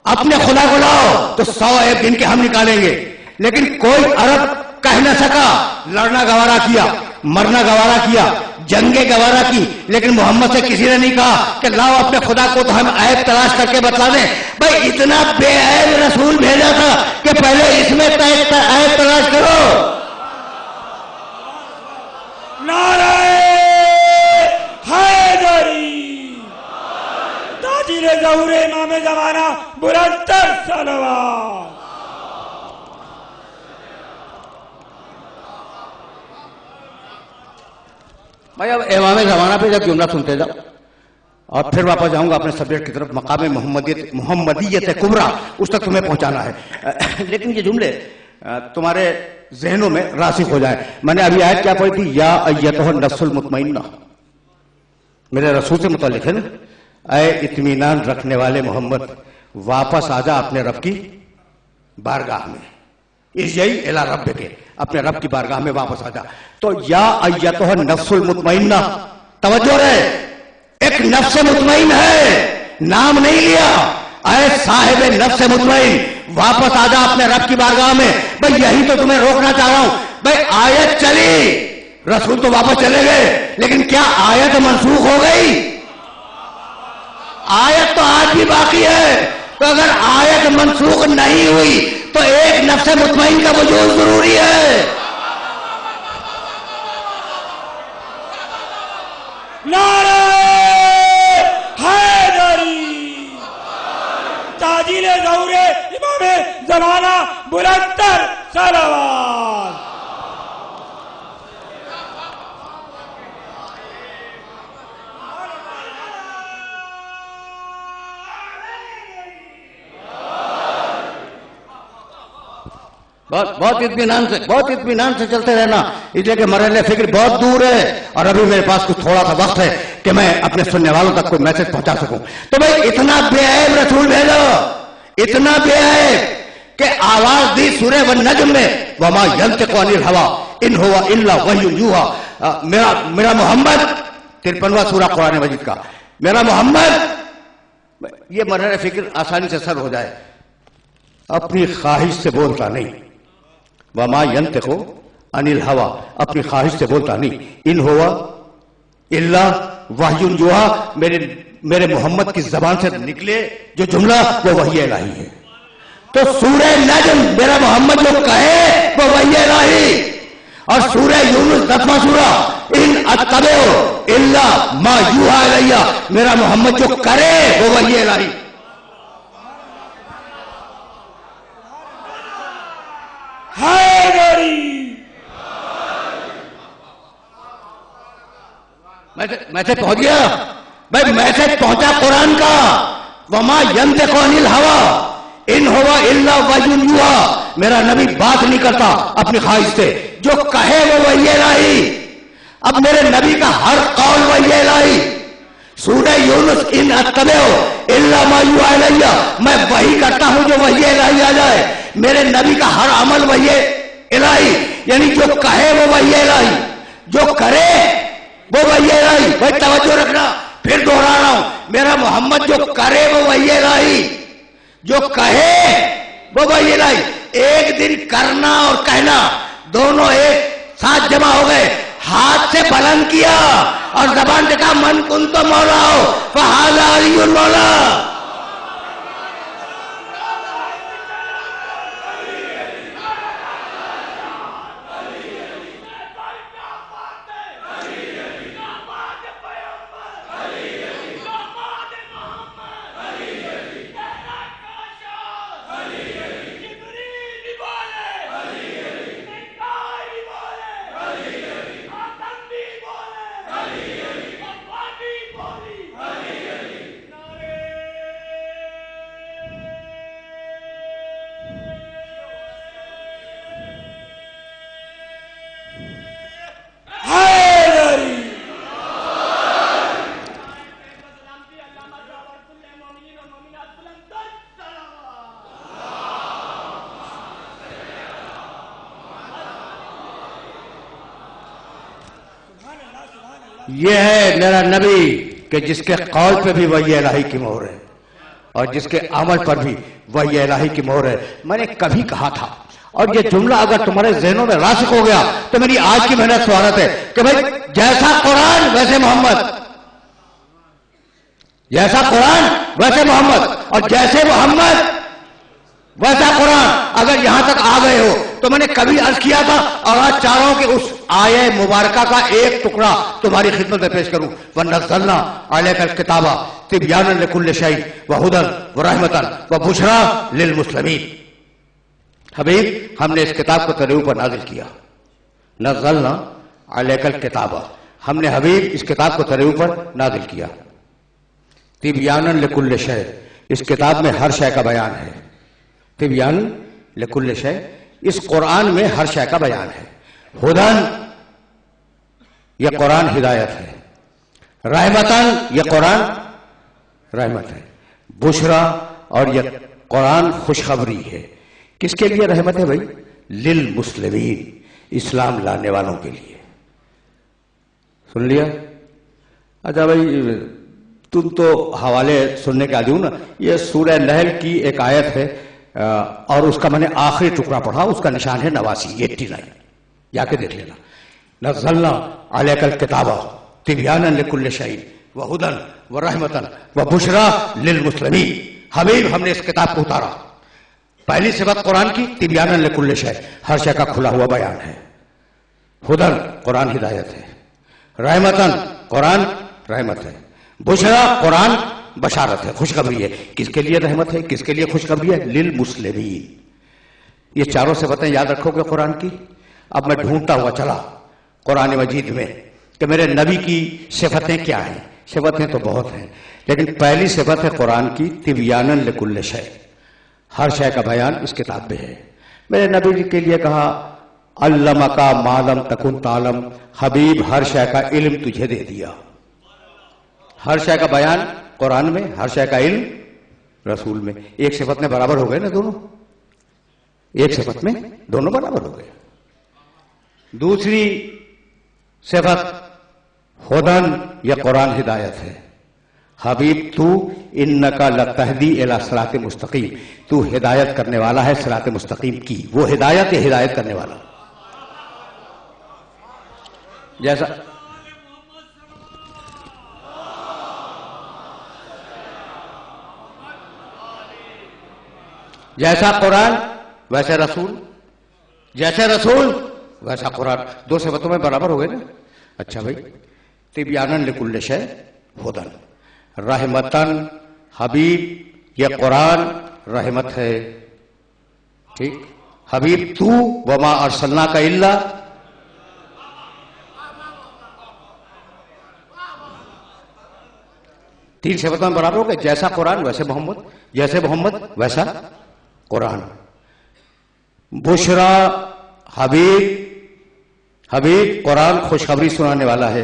اپنے خدا کو لاؤ تو 100 عیب ان کے ہم نکالیں گے۔ لیکن کوئی عرب کہہ نہ سکا، لڑنا گوارا کیا، مرنا گوارا کیا، جنگیں گوارا کی، لیکن محمد سے کسی نے نہیں کہا کہ لاؤ اپنے خدا کو تو ہم عیب تلاش کر کے بتلا دیں. بھائی اتنا بے عیب رسول بھیجا تھا کہ پہلے اس میں عیب تلاش کرو. نعرہ حیدری، تاجر ظہور امام زمانہ، بلندتر صلوات. بھائی اب امام زمانہ پہ جب جملہ سنتے جاؤ اور پھر واپس جاؤں گا اپنے سبجیکٹ کی طرف، مقام محمدیت کبریٰ، اس تک تمہیں پہنچانا ہے. لیکن یہ جملے تمہارے ذہنوں میں راسخ ہو جائے. میں نے ابھی آیت کیا پڑھی تھی؟ یا ایتھا النفس المطمئنہ، میرے رسول سے متعلق ہے نا. اے اطمینان رکھنے والے محمد، واپس آ جا اپنے رب کی بارگاہ میں. ارجعی الی ربک، اپنے رب کی بارگاہ میں واپس آ جا. تو یا ایتھا النفس المطمئنہ، توجہ رہے، ایک نفس مطمئن ہے، نام نہیں لیا. اے صاحب نفس مطمئن، واپس آ جا اپنے رب کی بارگاہ میں. بھئی یہی تو تمہیں روکنا چاہ رہا ہوں. بھئی آیت چلی، رسول تو واپس چلے گئے، لیکن کیا آیت منسوخ ہو گئی؟ آیت تو آج بھی باقی ہے. تو اگر آیت منسوخ نہیں ہوئی تو ایک نفس مطمئن کا وجود ضروری ہے. نعرہ حیدری، تاجر ظہور امام زمانہ، بلندتر صلوات. بہت اطمینان سے چلتے رہنا، اس لیے کہ مرحلہ فکر بہت دور ہے اور ابھی میرے پاس کچھ تھوڑا سا وقت ہے کہ میں اپنے سننے والوں تک کوئی میسج پہنچا سکوں. تو بھائی اتنا بے عیب رسول بھیجو، اتنا بے عیب کہ آواز دی سورہ والنجم میں، وما ینطق عن الہویٰ ان ہوا الا وحی یوحیٰ. میرا محمد، 53واں سورہ قرآن مجید کا، میرا محمد، یہ مرحلہ فکر آسانی سے سر ہو جائے. اپنی خواہش سے بولتا نہیں، وما ینطق عن الہویٰ، اپنی خواہش سے بولتا نہیں. ان ہوا الا وحی یوحیٰ، میرے محمد کی زبان سے نکلے جو جملہ وہ وحی الہی ہے. تو سورہ نجم میرا محمد جو کہے وہ وحی الہی، اور سورہ یونس 10واں سورہ، ان اتبع الا ما یوحیٰ الی، میرا محمد جو کرے وہ وحی الہی. حیدری، میسج پہنچ گیا بھائی، میسج پہنچا قرآن کا. وما ینطق عن الہویٰ ان ہوا الا وحی یوحیٰ، میرا نبی بات نہیں کرتا اپنی خواہش سے، جو کہے وہ وحی الہی. اب میرے نبی کا ہر قول وحی الہی. سورہ یونس، ان اتبع الا ما یوحیٰ الی، میں وحی کرتا ہوں جو وحی الہی آ جائے. میرے نبی کا ہر عمل وحی الہی، یعنی جو کہے وہ وحی الہی، جو کرے وہ وحی الہی. بھائی توجہ رکھنا، پھر دوہرا رہا ہوں، میرا محمد جو کرے وہ وحی الہی، جو کہے وہ وحی الہی. ایک دن کرنا اور کہنا دونوں ایک ساتھ جمع ہو گئے. ہاتھ سے بلند کیا اور زبان سے کہا من کنت مولا فہذا علی المولا. یہ ہے میرا نبی کہ جس کے قول پہ بھی وحی الہی کی مہر ہے اور جس کے عمل پر بھی وحی الہی کی مہر ہے. میں نے کبھی کہا تھا اور یہ جملہ اگر تمہارے ذہنوں میں راسخ ہو گیا تو میری آج کی محنت سوالت ہے کہ بھائی جیسا قرآن ویسے محمد، جیسا قرآن ویسے محمد، اور جیسے محمد ویسا قرآن. اگر یہاں تک آ گئے ہو تو میں نے کبھی عرض کیا تھا اور آج چاہ رہا ہوں کہ اس آیہ مبارکہ کا ایک ٹکڑا تمہاری خدمت میں پیش کروں. وَنَزَّلْنَا عَلَيْكَ الْكِتَابَ تِبْيَانًا لِكُلِّ شَيْءٍ وَهُدًى وَرَحْمَةً وَبُشْرَىٰ لِلْمُسْلِمِينَ. حبیب ہم نے اس کتاب کو تیرے اوپر نازل کیا. نزلنا علیک الکتاب، ہم نے حبیب اس کتاب کو تیرے اوپر نازل کیا. تبیانا لکل شے، اس کتاب میں ہر شے کا بیان ہے. تبیان لکل شے، اس قرآن میں ہر شے کا بیان ہے. ہدن، یہ قرآن ہدایت ہے. رحمتن، یہ قرآن رحمت ہے. بشرا، اور یہ قرآن خوشخبری ہے. کس کے لیے رحمت ہے بھائی؟ للمسلمین، اسلام لانے والوں کے لیے. سن لیا؟ اچھا بھائی تم تو حوالے سننے کے عادی ہو نا. یہ سورہ نحل کی ایک آیت ہے اور اس کا میں نے آخری ٹکڑا پڑھا، اس کا نشان ہے 89، 89. جا کے دیکھ لینا. نزلنا علیک الکتاب تبیانا لکل شیء وہدی ورحمۃ وبشریٰ للمسلمین. حبیب ہم نے اس کتاب کو اتارا. پہلی صفت قرآن کی تبیانا لکل شیء، ہر شے کا کھلا ہوا بیان ہے. ہدن، قرآن ہدایت ہے. رحمتن، قرآن رحمت ہے. بشریٰ، قرآن بشارت ہے، خوشخبری ہے. کس کے لیے رحمت ہے، کس کے لیے خوشخبری ہے؟ للمسلمین. یہ چاروں صفتیں یاد رکھو گے قرآن کی. اب میں ڈھونڈتا ہوا چلا قرآن مجید میں کہ میرے نبی کی صفتیں کیا ہیں. صفتیں تو بہت ہیں لیکن پہلی صفت ہے قرآن کی تبیانا لکل شیء، ہر شے کا بیان اس کتاب میں ہے. میرے نبی جی کے لیے کہا علمک ما لم تکن تعلم، حبیب ہر شے کا علم تجھے دے دیا. ہر شے کا بیان قرآن میں، ہر شے کا علم رسول میں. ایک صفت میں برابر ہو گئے نا دونوں، ایک صفت میں دونوں برابر ہو گئے. دوسری صفت ہدن، یہ قرآن ہدایت ہے. حبیب تو انکا لتہدی الی صراط مستقیم، تو ہدایت کرنے والا ہے صراط مستقیم کی. وہ ہدایت ہے، ہدایت کرنے والا. جیسا قرآن ویسے رسول، جیسے رسول ویسا قرآن. دو صفتوں میں برابر ہو گئے نا. اچھا بھائی تبیانا لکل شیء ہدن رحمتن، حبیب یہ قرآن رحمت ہے. ٹھیک. حبیب تو وما ارسلناک الا، تین صفتوں میں برابر ہو گئے. جیسا قرآن ویسے محمد، جیسے محمد ویسا قرآن. بشرا، حبیب، حبیب قرآن خوشخبری سنانے والا ہے.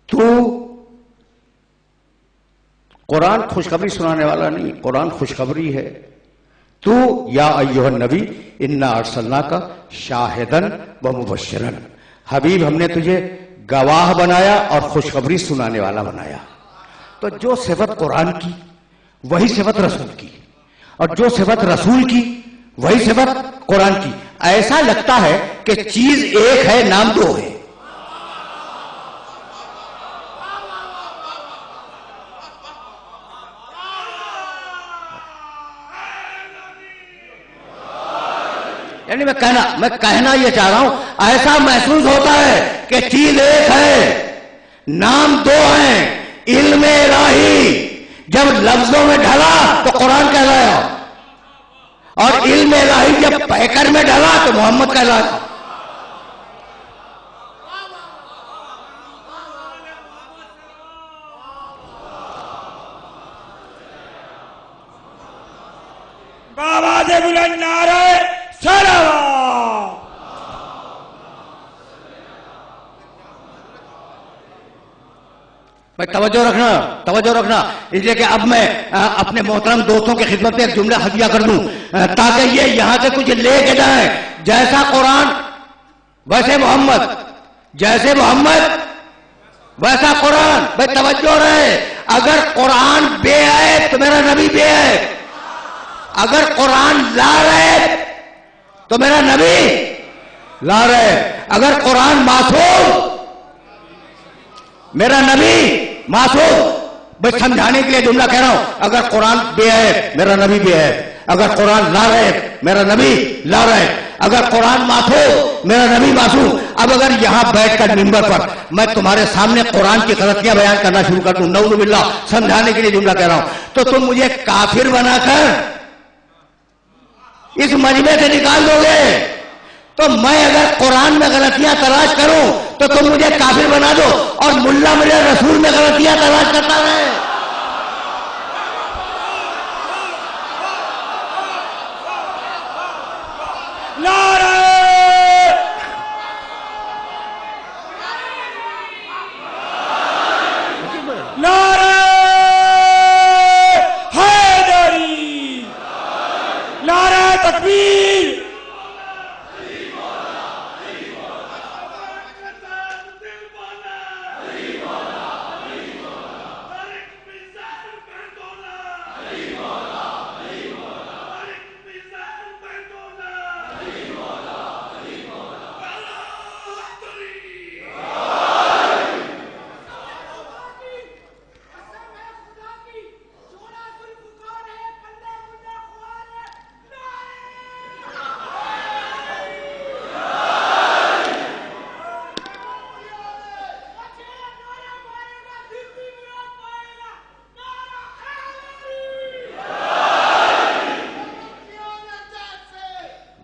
تو قرآن خوشخبری سنانے والا نہیں، قرآن خوشخبری ہے. تو یا ایھا النبی انا ارسلناک شاہدا ومبشرا، حبیب ہم نے تجھے گواہ بنایا اور خوشخبری سنانے والا بنایا. تو جو صفت قرآن کی وہی صفت رسول کی، اور جو صفت رسول کی وہی صفت قرآن کی. ایسا لگتا ہے کہ چیز ایک ہے نام دو ہے. یعنی میں کہنا یہ چاہ رہا ہوں، ایسا محسوس ہوتا ہے کہ چیز ایک ہے نام دو ہیں. علم الہی جب لفظوں میں ڈھلا تو قرآن کہلایا، اور علم الہی جب پیکر میں ڈھلا تو محمد کہلایا. بابا سے بلند نعرہ صلوات. بھائی توجہ رکھنا اس لیے کہ اب میں اپنے محترم دوستوں کی خدمت میں ایک جملہ ہدیہ کر دوں تاکہ یہ یہاں سے کچھ لے کے جائیں. جیسا قرآن ویسے محمد، جیسے محمد ویسا قرآن. بھائی توجہ رہے، اگر قرآن بے ہے تو میرا نبی بے ہے، اگر قرآن لا رہے تو میرا نبی لا رہے. اگر قرآن معصوم، میرا نبی معصوم، بس سمجھانے کے لیے جملہ کہہ رہا ہوں. اگر قرآن بے عیب، میرا نبی بے عیب. اگر قرآن لا رہے، میرا نبی لا رہے. اگر قرآن معصوم، میرا نبی معصوم. اب اگر یہاں بیٹھ کر منبر پر میں تمہارے سامنے قرآن کی غلطیاں بیان کرنا شروع کر دوں، نعوذ باللہ، سمجھانے کے لیے جملہ کہہ رہا ہوں، تو تم مجھے کافر بنا کر اس مجمع سے نکال دو گے. تو میں اگر قرآن میں غلطیاں تلاش کروں تو تم مجھے کافر بنا دو، اور ملا میرے رسول میں غلطیاں تلاش کرتا رہے.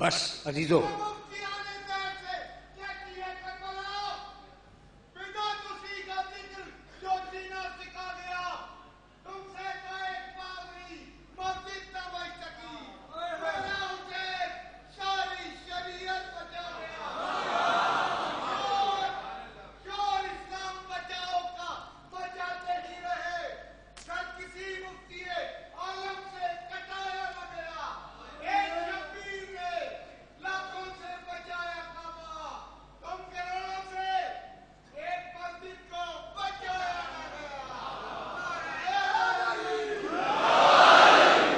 بس عزیزو،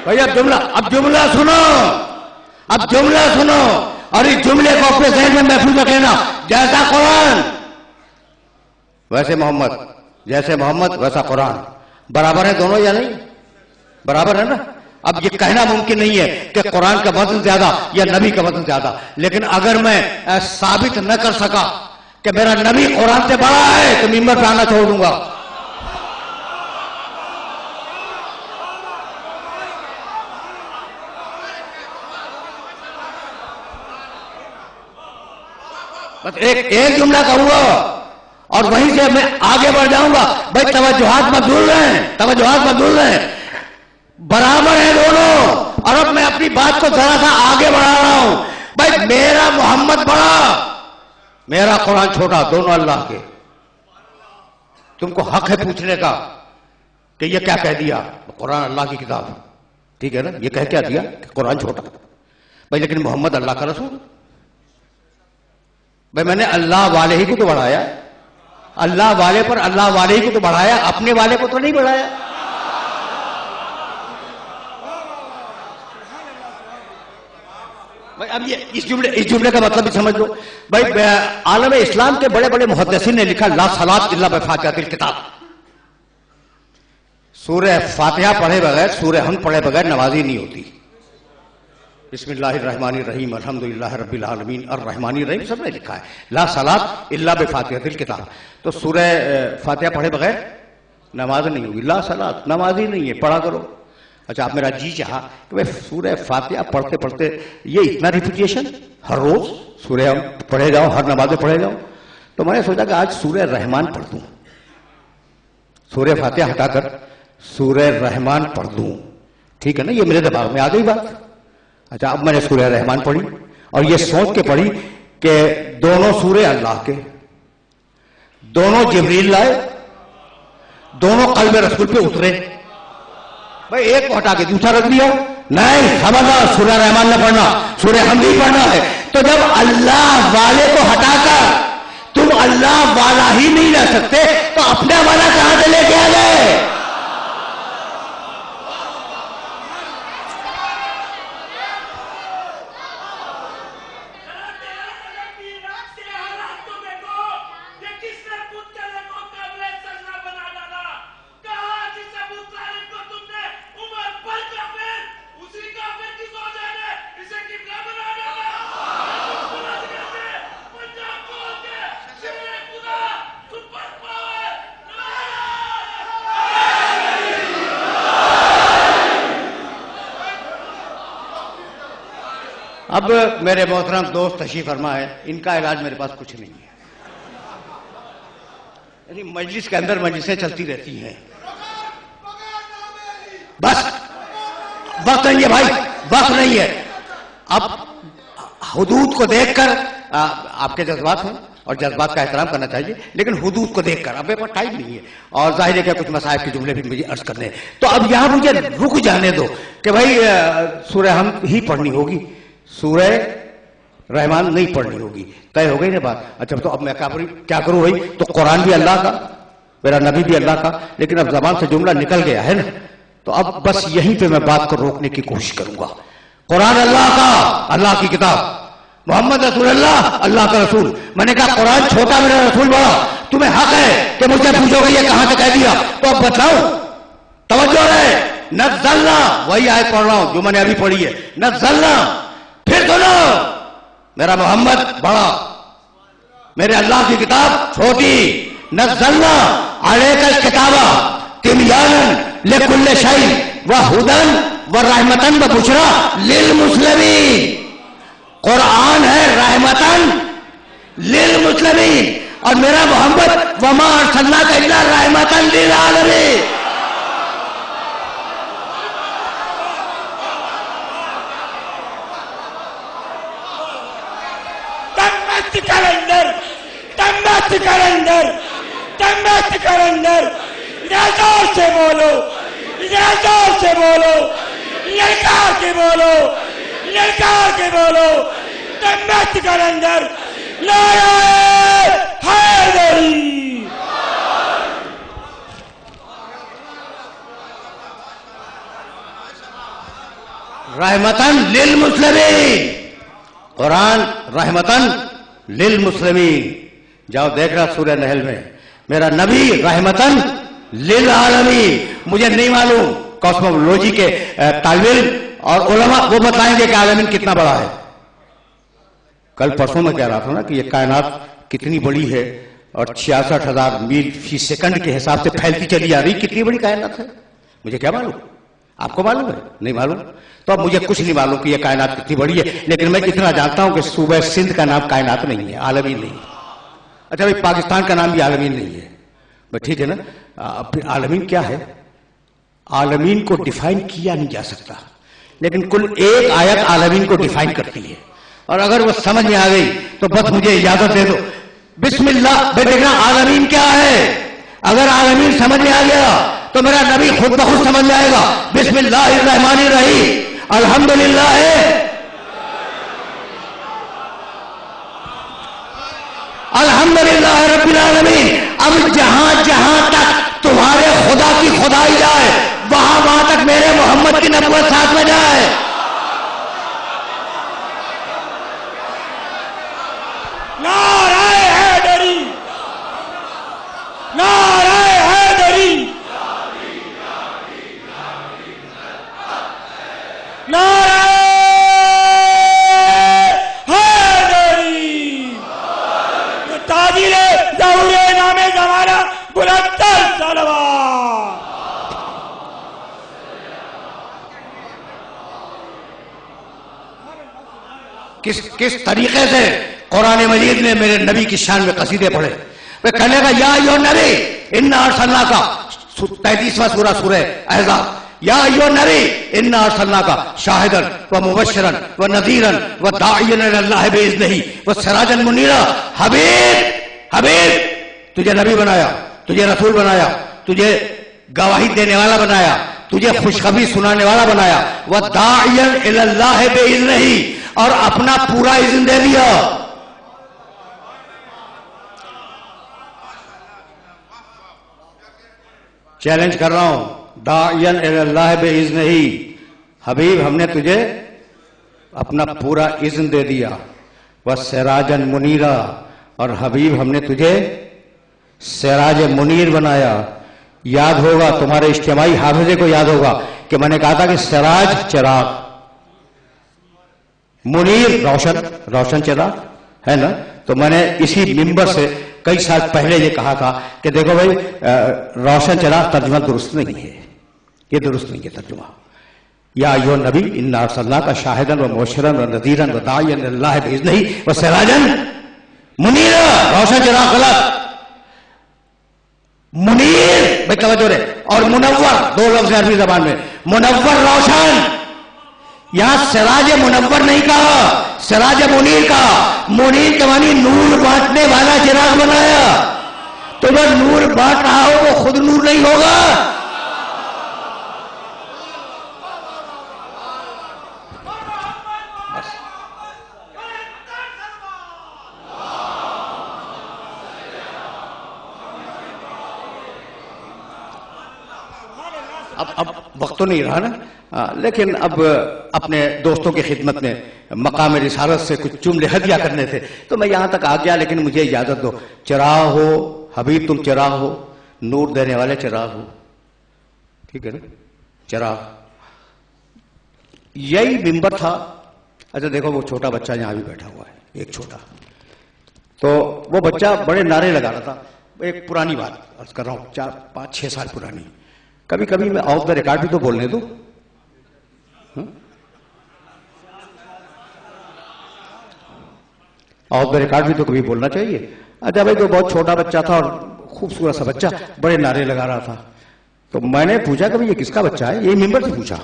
بھائی اب جملہ سنو، اب جملہ سنو، اور اس جملے کو اپنے ذہن میں محفوظ رکھنا. جیسا قرآن ویسے محمد، جیسے محمد ویسا قرآن. برابر ہے دونوں یا نہیں؟ برابر ہے نا. اب یہ کہنا ممکن نہیں ہے کہ قرآن کا وزن زیادہ یا نبی کا وزن زیادہ، لیکن اگر میں ثابت نہ کر سکا کہ میرا نبی قرآن سے بڑا ہے تو ممبر پہ آنا چھوڑ دوں گا. بس ایک جملہ کروں گا اور وہیں سے میں آگے بڑھ جاؤں گا. بھائی توجہات مت بھول رہے ہیں، توجہات مت بھول رہے ہیں. برابر ہے دونوں، اور اب میں اپنی بات کو ذرا سا آگے بڑھا رہا ہوں. بھائی میرا محمد بڑا، میرا قرآن چھوٹا، دونوں اللہ کے. تم کو حق ہے پوچھنے کا کہ یہ کیا کہہ دیا. قرآن اللہ کی کتاب، ٹھیک ہے نا. یہ کہہ کیا دیا کہ قرآن چھوٹا. بھائی لیکن محمد اللہ کا رسول. بھائی میں نے اللہ والے ہی کو تو بڑھایا، اللہ والے پر اللہ والے ہی کو تو بڑھایا، اپنے والے کو تو نہیں بڑھایا. بھائی اب یہ اس جملے کا مطلب بھی سمجھ لو. بھائی عالم اسلام کے بڑے بڑے محدثین نے لکھا لا صلاۃ الا بفاتحۃ الکتاب. سورہ فاتحہ پڑھے بغیر، سورہ حمد پڑھے بغیر نمازی نہیں ہوتی. بسم اللہ الرحمن الرحیم الحمدللہ رب العالمین الرحمن الرحیم سب نے لکھا ہے. لا صلاۃ الا بفاتحۃ الکتاب. تو سورہ فاتحہ پڑھے بغیر نماز نہیں ہوگی. لا صلاۃ، نمازی نہیں ہے، پڑھا کرو. اچھا اب میرا جی چاہا کہ میں سورہ فاتحہ پڑھتے پڑھتے یہ اتنا ریپیٹیشن ہر روز سورہ پڑھے جاؤں، ہر نماز میں پڑھے جاؤں. تو میں نے سوچا کہ آج سورہ رحمان پڑھ دوں، سورہ فاتحہ ہٹا کر سورہ رحمان پڑھ دوں. ٹھیک ہے نا، یہ میرے دماغ میں آ گئی بات. اچھا اب میں نے سورہ رحمان پڑھی اور یہ سوچ کے پڑھی کہ دونوں سورے اللہ کے، دونوں جبریل لائے، دونوں قلب رسول پہ اترے. بھائی ایک کو ہٹا کے دوسرا رکھ دیا. نہیں، خبردار سورہ رحمان نہ پڑھنا، سورہ حمد ہی پڑھنا ہے. تو جب اللہ والے کو ہٹا کر تم اللہ والا ہی نہیں رہ سکتے تو اپنا والا کہاں سے لے کے آ گئے؟ اب میرے محترم دوست تشریف فرما ہے، ان کا علاج میرے پاس کچھ نہیں ہے. یعنی مجلس کے اندر مجلسیں چلتی رہتی ہیں. بس وقت نہیں ہے بھائی، وقت نہیں ہے. اب حدود کو دیکھ کر آپ کے جذبات ہیں اور جذبات کا احترام کرنا چاہیے، لیکن حدود کو دیکھ کر اب میرے پاس ٹائم نہیں ہے اور ظاہر ہے کہ کچھ مسائل کے جملے بھی مجھے عرض کرنے ہیں. تو اب یہاں مجھے رک جانے دو کہ بھائی سورہ ہم ہی پڑھنی ہوگی، سورہ رحمان نہیں پڑھنی ہوگی. طے ہو گئی نا بات؟ اچھا تو اب میں کیا کروں بھائی؟ تو قرآن بھی اللہ کا، میرا نبی بھی اللہ کا، لیکن اب زبان سے جملہ نکل گیا ہے نا، تو اب بس یہیں پہ میں بات کو روکنے کی کوشش کروں گا. قرآن اللہ کا، اللہ کی کتاب، محمد رسول اللہ، اللہ کا رسول. میں نے کہا قرآن چھوٹا، میرا رسول بڑا. تمہیں حق ہے کہ مجھ سے پوچھو گے یہ کہاں سے کہہ دیا، تو اب بتاؤ. توجہ ہے. نزلنا، وہی آیت پڑھ رہا ہوں جو میں نے ابھی پڑھی ہے. نزلنا، پھر سنو، میرا محمد بڑا، میرے اللہ کی کتاب چھوٹی. نزلنا علیک الکتاب تبیانا لکل شیء وہدی ورحمۃ وبشری للمسلمین. قرآن ہے رحمتن للمسلمین، اور میرا محمد وما ارسلناک الا رحمتن للعالمین. کلندر زور سے بولو، زور سے بولو، للکار کے بولو، للکار کے بولو. تمت کلندر نعرہ حیدری. رحمتن للمسلمین، قرآن رحمتن للمسلمین. جاؤ دیکھ رہا سورہ نحل میں، میرا نبی رحمتن للعالمین. مجھے نہیں معلوم، کاسمولوجی کے طالب علم اور علماء وہ بتائیں گے کہ عالمین کتنا بڑا ہے. کل پرسوں میں کہہ رہا تھا نا کہ یہ کائنات کتنی بڑی ہے اور 66,000 میل فی سیکنڈ کے حساب سے پھیلتی چلی جا رہی. کتنی بڑی کائنات ہے مجھے کیا معلوم؟ آپ کو معلوم ہے؟ نہیں معلوم. تو اب مجھے کچھ نہیں معلوم کہ یہ کائنات کتنی بڑی ہے، لیکن میں اتنا جانتا ہوں کہ صوبہ سندھ کا نام کائنات نہیں ہے، عالمین نہیں ہے. اچھا بھائی پاکستان کا نام بھی عالمین نہیں ہے، ٹھیک ہے نا. پھر عالمین کیا ہے؟ عالمین کو ڈیفائن کیا نہیں جا سکتا، لیکن کل ایک آیت عالمین کو ڈیفائن کرتی ہے، اور اگر وہ سمجھ میں آ گئی تو بس مجھے اجازت دے دو. بسم اللہ. بھائی دیکھنا عالمین کیا ہے. اگر عالمین سمجھ میں آ گیا تو میرا نبی خود بخود سمجھ جائے گا. بسم اللہ الرحمن الرحیم، الحمدللہ الحمدللہ رب العالمین. اب جہاں جہاں تک تمہارے خدا کی خدائی جائے، وہاں وہاں تک میرے محمد کی نبوت ساتھ میں جائے. نعرہ حیدری، نعرہ حیدری، نعرہ حیدری. تاجر ظہور نام زمانہ بلند صلوات. کس طریقے سے قرآن مجید نے میرے نبی کی شان میں قصیدے پڑھے. وہ کہنے کا یا ایھا نبی انا ارسلناک، 33واں سورہ سورہ احزاب. یا ایھا نبی انا ارسلناک شاہدا ومبشرا ونذیرا وداعیا الی اللہ باذنہ وسراجا منیرا. حبیب تجھے نبی بنایا، تجھے رسول بنایا، تجھے گواہی دینے والا بنایا، تجھے خوشخبری سنانے والا بنایا. وداعیا الی اللہ باذنہ، اور اپنا پورا اذن دے دیا. چیلنج کر رہا ہوں، داعیا الی اللہ باذنہ، حبیب ہم نے تجھے اپنا پورا اذن دے دیا. وسراجا منیرا، اور حبیب ہم نے تجھے سراج منیر بنایا. یاد ہوگا تمہارے اجتماعی حافظے کو یاد ہوگا کہ میں نے کہا تھا کہ سراج چراغ، منیر روشن چراغ ہے نا. تو میں نے اسی منبر سے کئی سال پہلے یہ کہا تھا کہ دیکھو بھائی روشن چراغ ترجمہ درست نہیں ہے، یہ درست نہیں ہے ترجمہ. یا ایھا النبی انا ارسلناک شاہدا ومبشرا ونذیرا وداعیا الی اللہ باذنہ وسراجا منیرا. روشن چراغ غلط، منیر بھائی توجہ رہے، اور منور، دو لفظ ہیں عربی زبان میں، منور روشن. یہاں سراج منور نہیں کہا، سراج منیر کہا. منیر کے معنی نور بانٹنے والا چراغ بنایا. تو جو نور بانٹ رہا ہو وہ خود نور نہیں ہوگا. اب وقت تو نہیں رہا نا، لیکن اب اپنے دوستوں کی خدمت میں مقام رسالت سے کچھ جملے ہدیہ کرنے تھے تو میں یہاں تک آ گیا، لیکن مجھے اجازت دو. چراغ ہو حبیب، تم چراغ ہو، نور دینے والے چراغ ہو، ٹھیک ہے نا؟ چراغ. یہی ممبر تھا. اچھا دیکھو وہ چھوٹا بچہ یہاں بھی بیٹھا ہوا ہے، ایک چھوٹا، تو وہ بچہ بڑے نعرے لگا رہا تھا. ایک پرانی بات عرض کر رہا ہوں، 4 5 6 سال پرانی. کبھی کبھی میں آف دا ریکارڈ بھی تو بولنے دو. آف دا ریکارڈ بھی تو کبھی بولنا چاہیے. اچھا بھائی، تو بہت چھوٹا بچہ تھا اور خوبصورت سا بچہ بڑے نعرے لگا رہا تھا. تو میں نے پوچھا کہ یہ کس کا بچہ ہے؟ یہ ممبر سے پوچھا.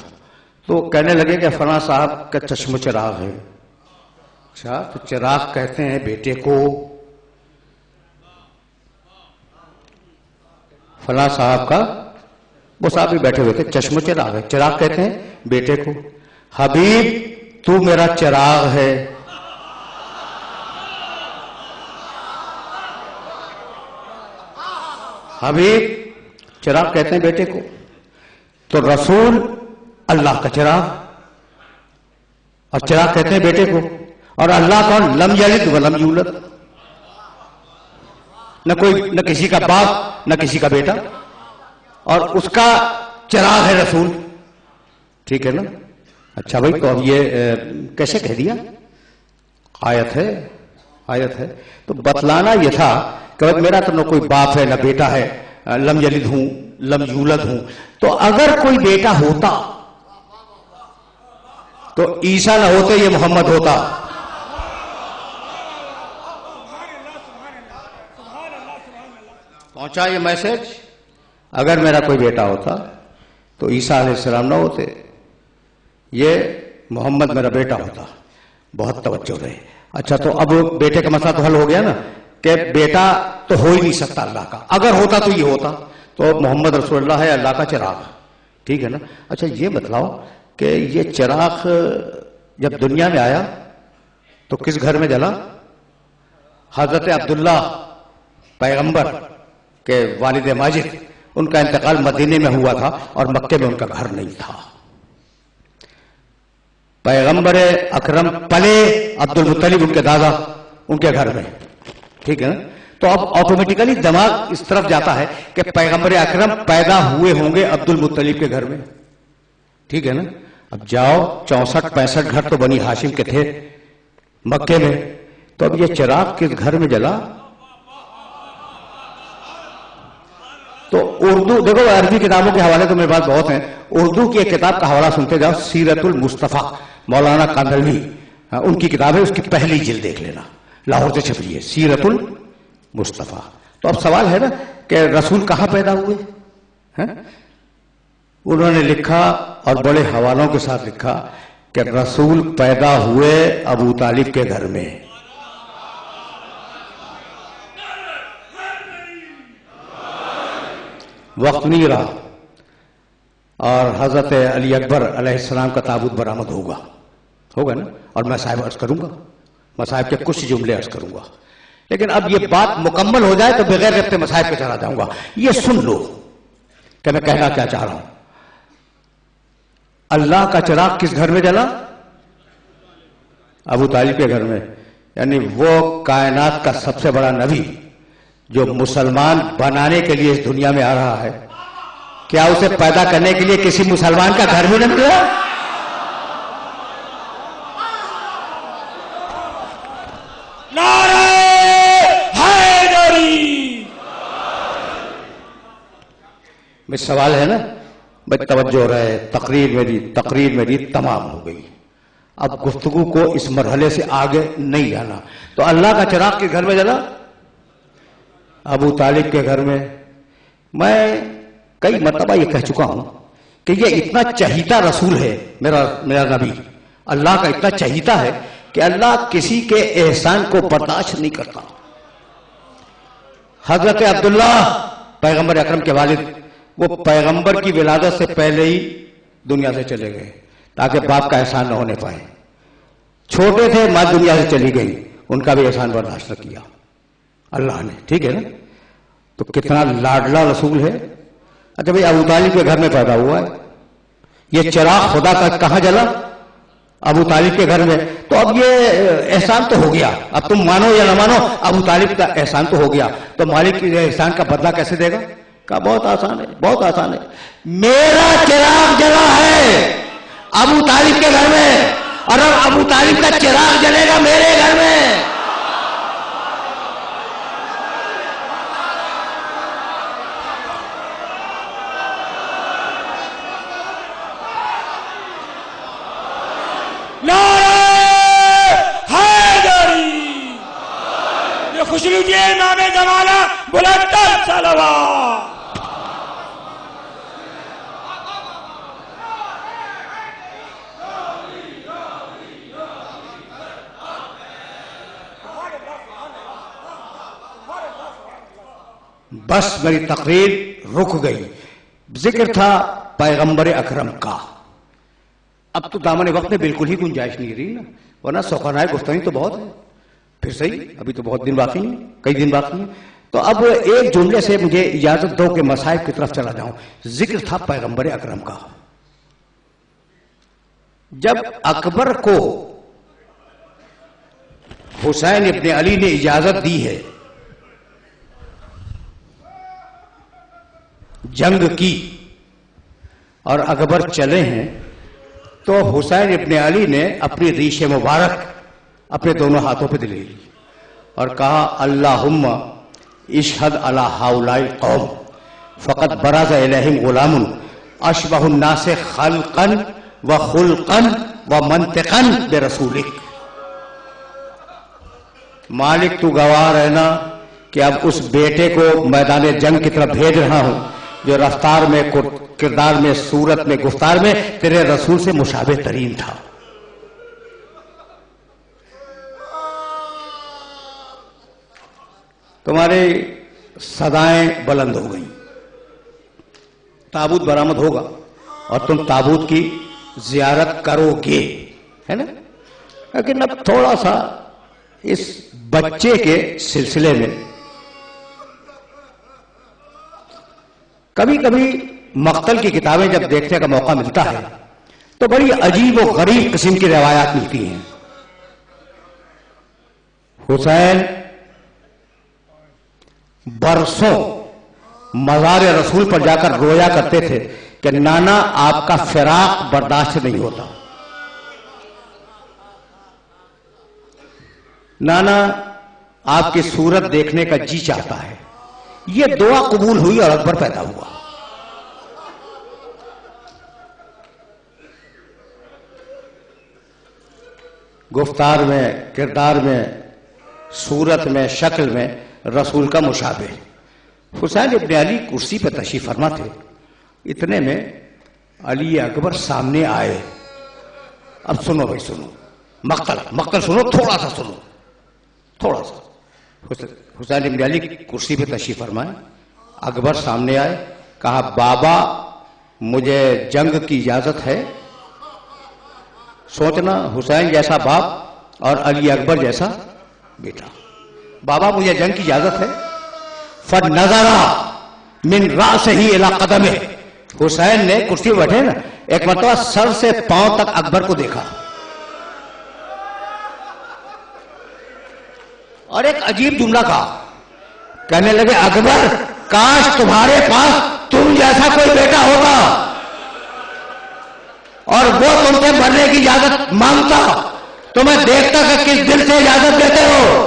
تو کہنے لگے کہ فلاں صاحب کا چشم چراغ ہے. اچھا، تو چراغ کہتے ہیں بیٹے کو. فلاں صاحب کا، وہ صاحب بھی بیٹھے ہوئے تھے، چشم چراغ ہے. چراغ کہتے ہیں بیٹے کو. حبیب تو میرا چراغ ہے. حبیب چراغ کہتے ہیں بیٹے کو. تو رسول اللہ کا چراغ، اور چراغ کہتے ہیں بیٹے کو. اور اللہ کون؟ لم یلد ولم یولد، نہ کسی کا باپ نہ کسی کا بیٹا، اور اس کا چراغ ہے رسول. ٹھیک ہے نا؟ اچھا بھائی، تو اب یہ کیسے کہہ دیا؟ آیت ہے. تو بتلانا یہ تھا کہ میرا تو نہ کوئی باپ ہے نہ بیٹا ہے، لم یلد ہوں لم یولد ہوں. تو اگر کوئی بیٹا ہوتا تو عیسیٰ نہ ہوتے، یہ محمد ہوتا. پہنچا یہ میسج؟ اگر میرا کوئی بیٹا ہوتا تو عیسیٰ علیہ السلام نہ ہوتے، یہ محمد میرا بیٹا ہوتا. بہت توجہ رہے. اچھا، تو اب بیٹے کا مسئلہ تو حل ہو گیا نا، کہ بیٹا تو ہو ہی نہیں سکتا اللہ کا. اگر ہوتا تو یہ ہوتا. تو محمد رسول اللہ ہے اللہ کا چراغ. ٹھیک ہے نا؟ اچھا یہ بتلاؤ کہ یہ چراغ جب دنیا میں آیا تو کس گھر میں جلا؟ حضرت عبداللہ پیغمبر کے والد ماجد، ان کا انتقال مدینے میں ہوا تھا اور مکے میں ان کا گھر نہیں تھا. پیغمبر اکرم پلے عبد المطلب ان کے دادا، ان کے گھر میں. ٹھیک ہے نا؟ تو اب آٹومیٹیکلی دماغ اس طرف جاتا ہے کہ پیغمبر اکرم پیدا ہوئے ہوں گے عبد المطلب کے گھر میں. ٹھیک ہے نا؟ اب جاؤ، 64-65 گھر تو بنی ہاشم کے تھے مکے میں. تو اب یہ چراغ کس گھر میں جلا؟ تو اردو دیکھو، عربی کتابوں کے حوالے تو میرے پاس بہت ہیں. اردو کی ایک کتاب کا حوالہ سنتے جاؤ، سیرت المصطفیٰ، مولانا کاندھلوی، ان کی کتاب ہے. اس کی پہلی جلد دیکھ لینا، لاہور سے چھپی ہے، سیرت المصطفیٰ. تو اب سوال ہے نا کہ رسول کہاں پیدا ہوئے؟ انہوں نے لکھا اور بڑے حوالوں کے ساتھ لکھا کہ رسول پیدا ہوئے ابو طالب کے گھر میں. وقت نہیں رہا اور حضرت علی اکبر علیہ السلام کا تابوت برآمد ہوگا نا، اور میں صاحب عرض کروں گا، مصائب کے کچھ جملے عرض کروں گا. لیکن اب یہ بات مکمل ہو جائے تو بغیر ربط مصائب کے چلا جاؤں گا. یہ سن لو کہ میں کہنا کیا چاہ رہا ہوں. اللہ کا چراغ کس گھر میں جلا؟ ابو طالب کے گھر میں. یعنی وہ کائنات کا سب سے بڑا نبی جو مسلمان بنانے کے لیے اس دنیا میں آ رہا ہے، کیا اسے پیدا کرنے کے لیے کسی مسلمان کا گھر بھی نہ ملا؟ نعرہ حیدری. سوال ہے نا بھائی توجہ رہے، تقریر میری تمام ہو گئی، اب گفتگو کو اس مرحلے سے آگے نہیں جانا۔ تو اللہ کا چراغ کے گھر میں جلا، ابو طالب کے گھر میں۔ میں کئی مرتبہ یہ کہہ چکا ہوں کہ یہ اتنا چہیتا رسول ہے میرا نبی، اللہ کا اتنا چہیتا ہے کہ اللہ کسی کے احسان کو برداشت نہیں کرتا۔ حضرت عبداللہ پیغمبر اکرم کے والد، وہ پیغمبر کی ولادت سے پہلے ہی دنیا سے چلے گئے تاکہ باپ کا احسان نہ ہونے پائے۔ چھوٹے تھے، ماں دنیا سے چلی گئی، ان کا بھی احسان برداشت نہ کیا اللہ نے، ٹھیک ہے نا؟ تو کتنا لاڈلا رسول ہے۔ اچھا بھائی، ابو طالب کے گھر میں پیدا ہوا ہے، یہ چراغ خدا کا کہاں جلا؟ ابو طالب کے گھر میں۔ تو اب یہ احسان تو ہو گیا، اب تم مانو یا نہ مانو، ابو طالب کا احسان تو ہو گیا، تو مالک کے احسان کا بدلہ کیسے دے گا؟ کہا بہت آسان ہے، بہت آسان ہے، میرا چراغ جلا ہے ابو طالب کے گھر میں، اور اب ابو طالب کا چراغ جلے گا میرے گھر میں۔ خوش لیجیے امام زمانہ بلند صلوات۔ بس میری تقریر رک گئی، ذکر تھا پیغمبر اکرم کا۔ اب تو دامن وقت میں بالکل ہی گنجائش نہیں رہی نا، ورنہ سوکھانائے گفتگو تو بہت ہے، پھر صحیح ابھی تو بہت دن باقی ہیں، کئی دن باقی ہیں۔ تو اب ایک جملے سے مجھے اجازت دو کہ مصائب کی طرف چلا جاؤں۔ ذکر تھا پیغمبر اکرم کا۔ جب اکبر کو حسین ابن علی نے اجازت دی ہے جنگ کی اور اکبر چلے ہیں، تو حسین ابن علی نے اپنی ریش مبارک اپنے دونوں ہاتھوں پہ دے لی اور کہا اللہم اشہد علی ہؤلاء القوم فقد برز الیہم غلام اشبہ الناس خلقا وخلقا ومنطقا برسولک۔ مالک تو گواہ رہنا کہ اب اس بیٹے کو میدان جنگ کی طرف بھیج رہا ہوں جو رفتار میں، کردار میں، صورت میں، گفتار میں تیرے رسول سے مشابہ ترین تھا۔ تمہاری صدائیں بلند ہو گئیں، تابوت برآمد ہوگا اور تم تابوت کی زیارت کرو گے، ہے نا؟ لیکن اب تھوڑا سا اس بچے کے سلسلے میں کبھی کبھی مقتل کی کتابیں جب دیکھنے کا موقع ملتا ہے تو بڑی عجیب و غریب قسم کی روایات ملتی ہیں۔ حسین برسوں مزار رسول پر جا کر رویا کرتے تھے کہ نانا آپ کا فراق برداشت نہیں ہوتا، نانا آپ کی صورت دیکھنے کا جی چاہتا ہے۔ یہ دعا قبول ہوئی اور اکبر پیدا ہوا۔ گفتار میں، کردار میں، صورت میں، شکل میں رسول کا مشابہ۔ حسین ابن علی کرسی پہ تشریف فرما تھے، اتنے میں علی اکبر سامنے آئے۔ اب سنو بھائی، سنو، مقتل سنو، تھوڑا سا سنو، تھوڑا سا۔ حسین ابن علی کرسی پہ تشریف فرمائے، اکبر سامنے آئے، کہا بابا مجھے جنگ کی اجازت ہے؟ سوچنا، حسین جیسا باپ اور علی اکبر جیسا بیٹا۔ بابا مجھے جنگ کی اجازت ہے؟ فَنَظَرَ مِنْ رَأْسِهِ إِلَىٰ قَدَمِهِ، حسین نے کرسی پہ بیٹھے نا، ایک مرتبہ سر سے پاؤں تک اکبر کو دیکھا اور ایک عجیب جملہ کہا، کہنے لگے اکبر کاش تمہارے پاس تم جیسا کوئی بیٹا ہوتا اور وہ تم سے مرنے کی اجازت مانگتا تو میں دیکھتا کہ کس دل سے اجازت دیتے ہو۔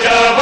جواب